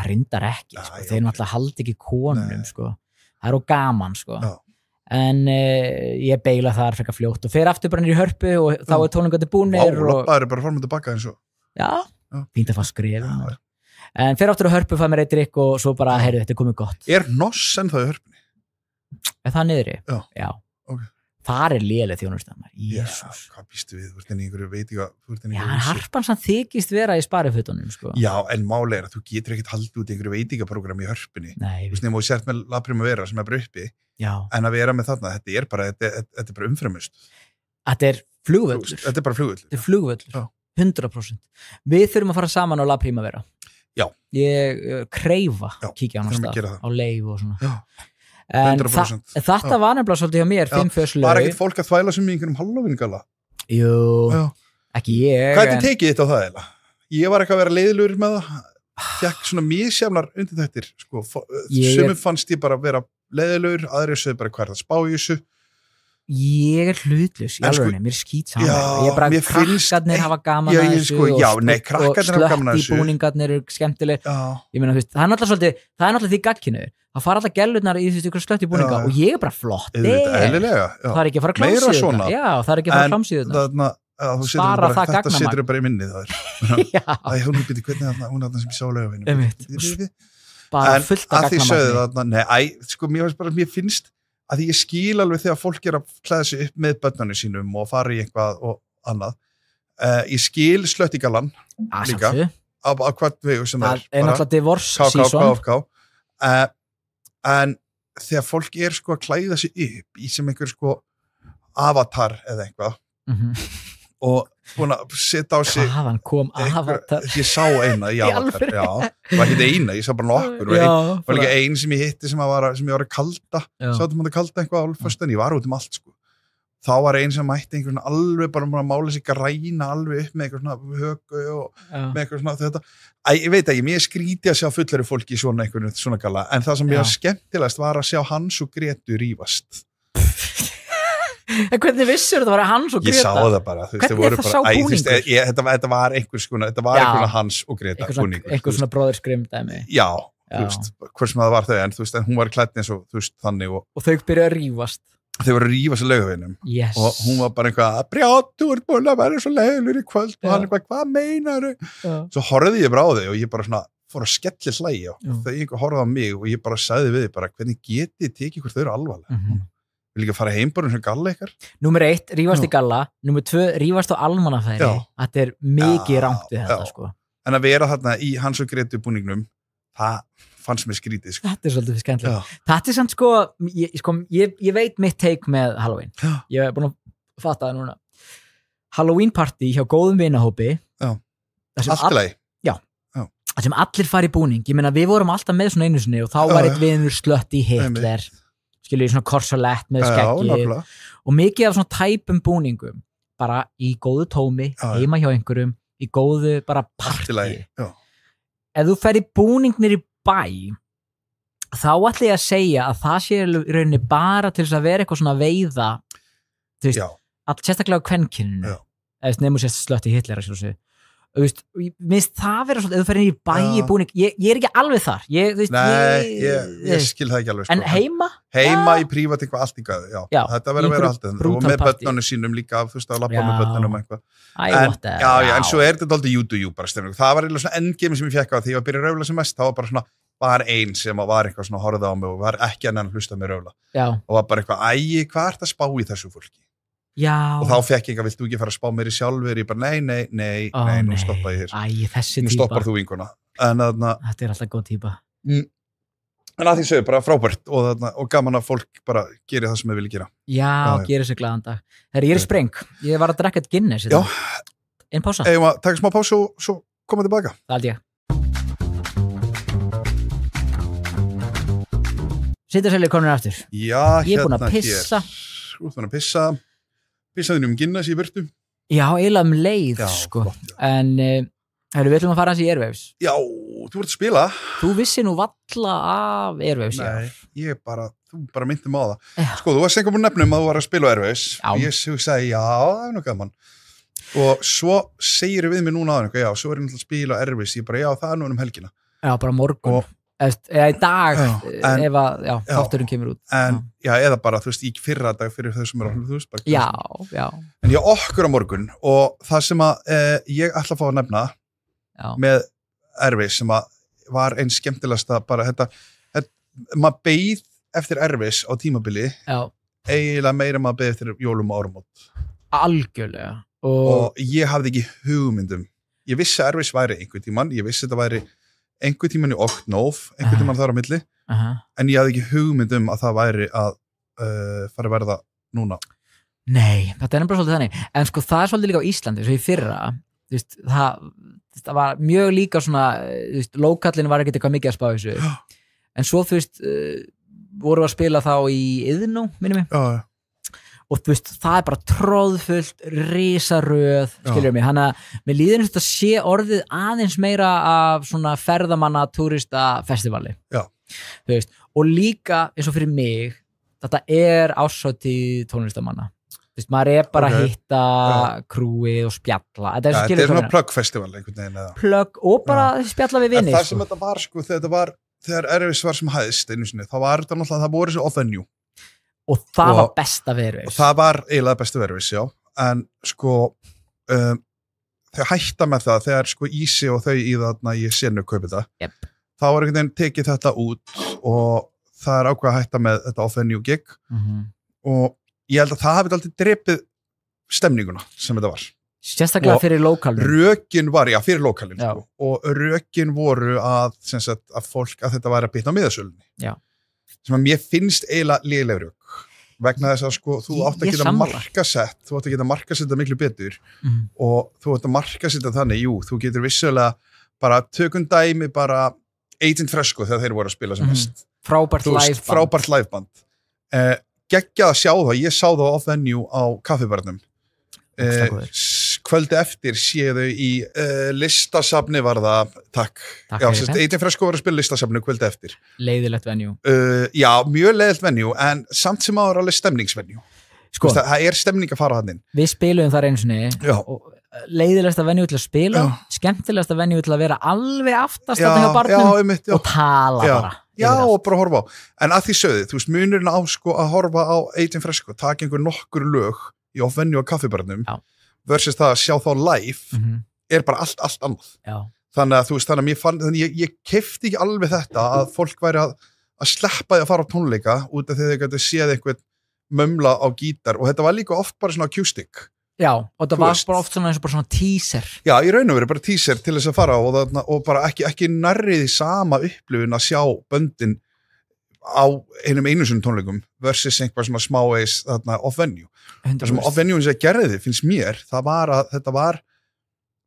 reyndar ekki, sko. Þeir náttúrulega haldi ekki konum, sko. Það er gaman, sko. En ég beila þar frekar fljótt og fer aftur bara niður í Hörpu og þá er tónleikandi búnir og lappaður bara fór með tilbaka eins og já, fínt að fá skrifin en fer aftur á Hörpu, fæ mér eitt drykk og svo bara, heyrðu, þetta er komið gott. Noss en það í Hörpunni? Er það niðri? Já. Okay. Þar er léleg þjónusta. Jésús. Hvað býstu við? Þú ert enn einhverju veitinga... Já, Harpan sann þykist vera í sparifötunum, sko. Já, en máli er að þú getur ekkert haldið út einhverju veitingaprógram í Hörpunni. Nei. Þú veist, nefnum og sért með La Primavera sem er bara uppi. Já. En að vera með þarna, þetta er bara umframust. Þetta er flugvöllur. Þetta er bara flugvöllur. Þetta er flugvöllur. 100%. Við þurfum að fara saman á La Primavera. Já. Ég kreifa kíkja á hann stað á leif og svona. Já. En þetta var nefnilega svolítið hjá mér 5 föstudaga. Var ekkert fólk að þvæla sem í einhverjum Halloween-galla? Jú, ekki ég. Hvað er tekið þitt á það eiginlega? Ég var eitthvað að vera leiðilegur með það. Fekk svona misjafnar undir þettir. Sko, sumum fannst ég bara vera leiðilegur, aðrir sögðu bara hvað er það spá í þessu. Ég er hlutlaus í alveg, mér skýt saman. Ég bara, krakkarnir hafa gaman að þessu og slött í búningarnir eru skemmtileg. Ég meina, þú veist, það er náttúrulega því gagginu. Það fara alltaf gellurnar í þessu slött í búninga og ég er bara flott. Það er ekki að fara að klámsíðu þetta. Já, það er ekki að fara að klámsíðu þetta. Svara það gagna þetta setur bara í minnið það hún býtti hvernig hún er það sem ég sá lögavinu bara fullt að gagna mér finnst að ég skil alveg þegar fólk er að klæða sig upp með börnunum sínum og fara í eitthvað og annað ég skil slöttigalan líka á hvern vegu sem það er náttúrulega divorce season en þegar fólk er sko að klæða sig upp í sem einhver sko avatar eða eitthvað og búin að setja á sig hvaðan kom avatar ég sá eina í avatar það var ekki eina, ég sá bara nokkur var líka ein sem ég hitti sem ég var að kalda sátum að kalda eitthvað alveg fyrst en ég var út allt sko þá var ein sem mætti einhvern alveg bara að mála sig græna alveg upp með eitthvað svona högu og með eitthvað svona þetta ég veit ekki, mér skríti að sjá fullari fólki í svona einhvern svona gala en það sem ég var skemmtilegast var að sjá Hans og Gretu rífast En hvernig vissur þetta var Hans og Greta? Ég sá það bara. Hvernig er það sá búningur? Þetta var einhvers konar Hans og Greta búningur. Einhvers svona bróðurskrim dæmi. Já, þú veist, hvers maður var þau, en þú veist, en hún var klædd eins og, þú veist, þannig og... Og þau byrjuðu að rífast. Þau voru að rífast á Laugaveginum. Yes. Og hún var bara eitthvað, Brját, þú ert búin að vera svo leiðilegur í kvöld og hann eitthvað, hvað meinarðu? Svo horfði ég bara á þau og ég bara svona fór að skelli hlæja og þau einhver horfði á mig og ég bara sagði við þau bara, hvernig getið tekið hvort þau eru alvarlega? Vil ekki fara heimborðin sem galla ykkar? Númer 1, rífast í galla. Númer 2, rífast á almannafæri. Þetta er mikið rangt við þetta, sko. En að vera þarna í Hans og Gretu búningnum, það fannst mér skrítið, sko. Þetta er svolítið skemmtilega. Þetta er samt, ég veit mitt take með Halloween. Ég hef búin að fatta það núna. Halloween party hjá góðum vinahópi. Allt í lagi. Það sem allir fari í búning. Ég meina, við vorum alltaf með svona einu sinni og þá var eitt vinur slött í Hitler. Skilur í svona korsalett með skeggi og mikið af svona tæpum búningum bara í góðu tómi, heima hjá einhverjum, í góðu bara partí. Ef þú fer í búningnir í bæ, þá ætla ég að segja að það sé í rauninni bara til þess að vera eitthvað svona veiða, þú veist, sérstaklega á kvenkyninu, eða nefnum sérst slött í Hitler að sjálfsögðu. Minnst það vera svona, ef þú fer inn í bæ í búning, ég er ekki alveg þar. Ég skil það ekki alveg. En heima? Heima í prívat eitthvað allt ykkar, þetta verður að vera allt þetta. Og með börnunum sínum líka, þú veist, að lappa með börnunum eitthvað. En svo er þetta aldrei you do you bara stefning. Það var eitthvað svona endgame sem ég fekk á því að byrja að raula sem mest, það var bara svona, var einn sem var eitthvað svona horfða á mig og var ekki annan að hlusta með raula. Og var bara eitthvað, hvað ert að spá í þessu fólki? Og þá fekk ég vilt þú ekki fara að spá mér í sjálfur? Ég bara, nei, nú stoppa ég hér. Nú stoppar þú vinkuna. Þetta er alltaf góð típa. En að því sögur, bara frábært og gaman að fólk bara geri það sem þau vilja gera. Já, geri sér glaðan dag. Þegar ég er spreng, ég var að drekka eitt Guinness. Já. Einn pása. Eigum að taka smá pásu og svo koma tilbaka. Það held ég. Sittarsellir komin aftur. Já, ég er búin að pissa. Þú ert búin að pissa. Pissaðinu Guinness í virtu? Já, eiginlega leið, sko. Flott, en við ætlum að fara hans í Airwaves. Já, þú ert að spila. Þú vissi nú valla af Airwaves. Nei, þú bara myndum á það. Sko, þú varst einhver búin nefnum að þú var að spila á Airwaves. Já. Ég sagði, já, það er nú gaman. Og svo segir við mig núna aðeins, já, svo er ég náttúrulega að spila á Airwaves. Ég bara, já, það er nú helgina. Já, bara morgun. Eða í dag, ef að þátturinn kemur út. Eða bara, þú veist, í fyrra dag fyrir þau sem þú veist, bara. Já. En ég okkur á morgun og það sem að ég ætla að fá að nefna með Airwaves sem að var einn skemmtilegasta bara þetta maður beið eftir Airwaves á tímabili eiginlega meira maður beið eftir jólum og áramót. Algjörlega. Og ég hafði ekki hugmyndum. Ég vissi að Airwaves væri einhvern tímann, ég vissi þetta væri einhvern tímann í október, einhvern tímann þar á milli, en ég hafði ekki hugmynd að það væri að fara að verða núna. Nei, þetta er nefnilega svolítið þannig. En sko það er svolítið líka á Íslandi, svo í fyrra, það var mjög líka svona, lókallin var ekkert eitthvað mikið að spá þessu. En svo vorum við að spila þá í Iðnó, minnum mig. Já. Og þú veist, það er bara tróðfullt, risaröð, skilur mig, hann að með líðinu þetta sé orðið aðeins meira af svona ferðamanna túrista festivali. Já. Þú veist, og líka eins og fyrir mig, þetta er árshátíð tónlistamanna. Þú veist, maður er bara að hitta krúið og spjalla. Þetta er svona plug-festival einhvern veginn. Plug og bara spjalla við vinni. Það sem þetta var, sko, þegar Airwaves var sem hæðist einu sinni, þá var þetta náttúrulega, það voru þessi off-venue. Og það var besta Airwaves. Og það var eiginlega besta Airwaves, já. En sko, þau hætta með það, þegar sko Ísi og þau í þarna í senu kaupið það, þá var einhvern veginn tekið þetta út og það er ákveð að hætta með þetta off-venue gig og ég held að það hafi aldrei drepið stemninguna sem þetta var. Sérstaklega fyrir lókalinn. Rökin var, fyrir lókalinn, sko. Og rökin voru að fólk, að þetta væri að bitna á miðasölunni. Já. Sem að mér finnst eiginlega léleg rök vegna þess að sko þú átt að geta markasetta miklu betur og þú átt að markasetta þannig, þú getur vissulega bara tökum dæmi bara Agent Fresco þegar þeir voru að spila sem mest. Frábært liveband. Geggjað að sjá það, ég sá það off-venue á kaffibarnum. Kvöldi eftir séu þau í listasafni var það, takk. Agent Fresco var að spila listasafni kvöldi eftir. Leiðilegt venue. Já, mjög leiðilegt venue, en samt sem áður alveg stemningsvenue. Sko, það er stemning að fara hann inn. Við spilum þar einu sinni og leiðilegasta venue til að spila, skemmtilegasta venue til að vera alveg aftast hjá barnum og tala bara. Já, og bara horfa á. En að því sögðu, þú veist, munurinn á sko að horfa á Agent Fresco, taka nokkur lög í off-venue á kaffibarnum versus það að sjá þá live er bara allt annað. Já. Þannig að þú veist, ég keypti ekki alveg þetta að fólk væri að sleppa því að fara á tónleika út af því þau gætu séð einhvern mömla á gítar og þetta var líka oft bara svona acoustic. Já, og þetta var bara oft svona eins og bara svona teaser. Já, í raun og veru bara teaser til þess að fara og bara ekki nærrið í sama upplifun að sjá böndin á einum einusunum tónleikum versus einhver svona smávegis off-venue. Það sem off-venue sem ég gerði finnst mér, það var að þetta var,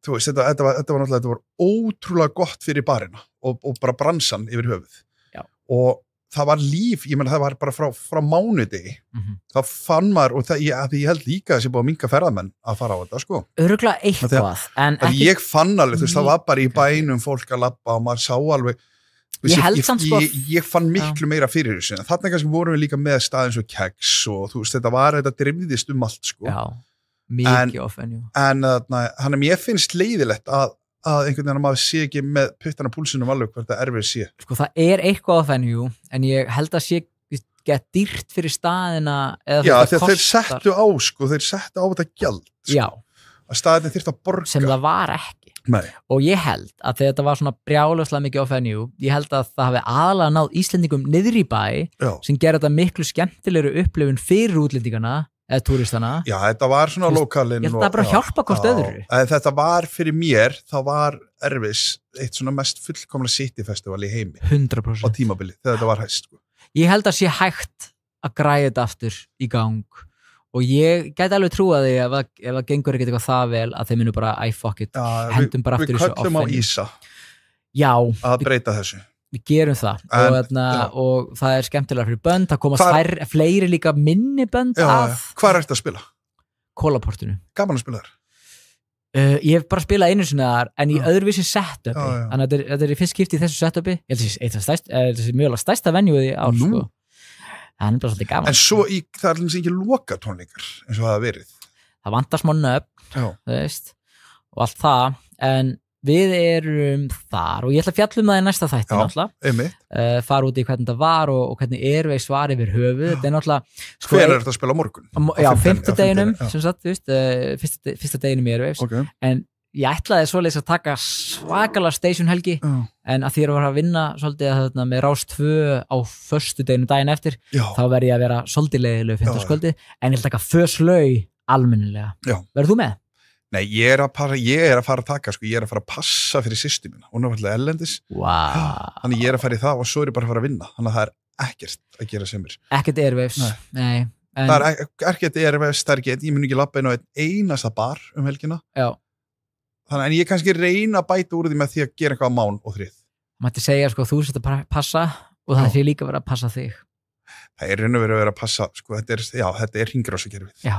þú veist, þetta var ótrúlega gott fyrir barina og bara bransan yfir höfuð. Já. Og það var líf, ég meina það var bara frá mánudegi, þá fann maður og ég held líka þessi búið að minnka ferðamenn að fara á þetta, sko. Örugglega eitthvað, en ekki... Ég fann alveg, þú veist, það var bara í bænum fólk að labba og maður sá alveg, ég fann miklu meira fyrir þessu, en þarna kannski vorum við líka með staðins og keks og þú veist, þetta drifðist allt, sko. Já, mikið ofenjú. En hann mér finnst leiðilegt að einhvern veginn að maður sé ekki með puttana púlsinum alveg hvert það erfið sé. Sko það eitthvað ofenjú, en ég held að sé gett dýrt fyrir staðina eða já, þegar þeir settu á, sko, þeir settu á þetta gjald, sko. Já. Að staðin þyrfti að borga. Sem það var ekki. Nei. Og ég held að þegar þetta var svona brjálauslega mikið ofenjú, ég held að það hafi aðalega náð Íslendingum niður í bæ, sem gerði þetta miklu skemmtilegri upplifun fyrir útlendingana eða túristana. Já, þetta var svona lokalinn. Ég held að bara hjálpa hvort öðru. Þetta var fyrir mér, það var erfis eitt svona mest fullkomlega city festival í heimi. 100%. Á tímabili, þegar þetta var hæst, sko. Ég held að sé hægt að græða þetta aftur í gang og ég gæti alveg trúa því ef það gengur ekkert eitthvað það vel að þeir munu bara, fuck it, hendum bara aftur í svo köllum á Ísa. Já. Að breyta þessu. Við gerum það og það skemmtilega fyrir bönd, það komast fleiri líka minni bönd að. Hvað ertu að spila? Kólaportinu. Gaman að spila þar? Ég hef bara spilað einu sinni þar en í öðruvísi setupi, þannig að þetta í fyrst skipti í þessu setupi, ég held að þetta er mjög stærsta venjúið í ár, sko. Það er bara svolítið gaman. En svo það er alveg ekki loka tónleikar eins og það hafa verið. Það vantar smá nöfn, þú veist, og allt það, en við erum þar og ég ætla að fjalla það í næsta þætti náttúrulega, fara út í hvernig það var og hvernig Airways var yfir höfuð. Þetta er náttúrulega sko, hver þetta að spila morgun? Já, 5. deginum sem sagt, þú veist, fyrsta deginum í Airways, en ég ætlaði svoleiðis að taka svakalega station helgi, en að því að vera að vinna svolítið með Rás 2 á föstu deginu daginn eftir, þá verði ég að vera svolítið leiðilegu 5. kvöldi, en ég ætla að taka föslög almennilega. Verður þú með? Nei, ég er að fara að taka, sko, ég er að fara að passa fyrir systur mína, hún er alltaf ellendis, þannig ég er að fara í það og svo er ég bara að fara að vinna, þannig að það er ekkert að gera sem mér. Ekkert Airwaves, nei. Það er ekkert Airwaves, ég mun ekki labba inn á einasta bar helgina. Já. Þannig en ég kannski reyna að bæta úr því með því að gera eitthvað mán og þrið. Mætti segja, sko, þú sett að passa og það sé líka verið að passa þig. Það er raun og verið að passa, sko, þetta er hringrásakerfið. Já,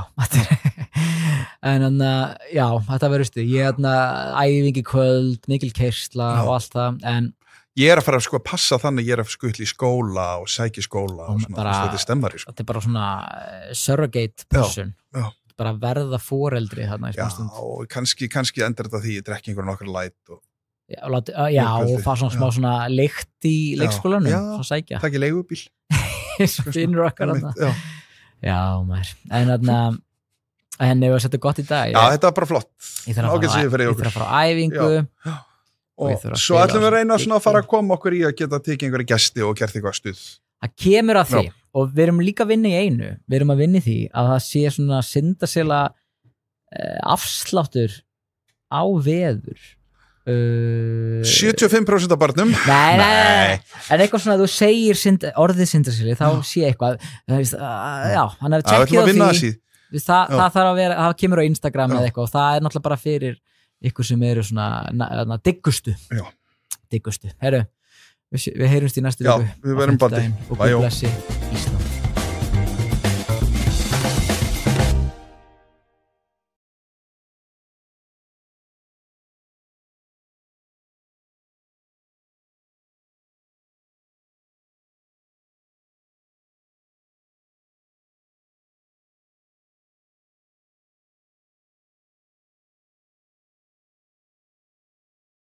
en já, þetta verður stu, ég æfingi kvöld, mikil keyrsla og allt það, en ég er að fara sko að passa þannig, ég er að skutla í skóla og sækja í skóla og svona, bara, þetta stemmar í sko. Þetta er bara svona surrogate person, bara verða foreldri þarna í smá og kannski endur þetta því ég drekki einhverjum okkar light og og fá svona smá svona lykt í leikskólanum, svona sækja. Takk í leigubíl. Svo finnur okkar þarna. Já, maður. En ef við setjum gott í dag. Já, þetta er bara flott. Ég þarf að fara á æfingu. Og svo ætlum við að reyna að fara að koma okkur í að geta tekið einhverja gesti og gert eitthvað stuð. Það kemur að því og við erum líka að vinna í einu. Við erum að vinna í því að það sé svona syndasela afsláttur á veður. 75% af barnum nei, en eitthvað svona þú segir orðið syndasili þá sé eitthvað hann hefur tjekkið á því það þarf að vera, það kemur á Instagram eða eitthvað og það er náttúrulega bara fyrir ykkur sem eru svona diggustu herru, við heyrumst í næstu viku við verðum bandi og Guð blessi Ísland.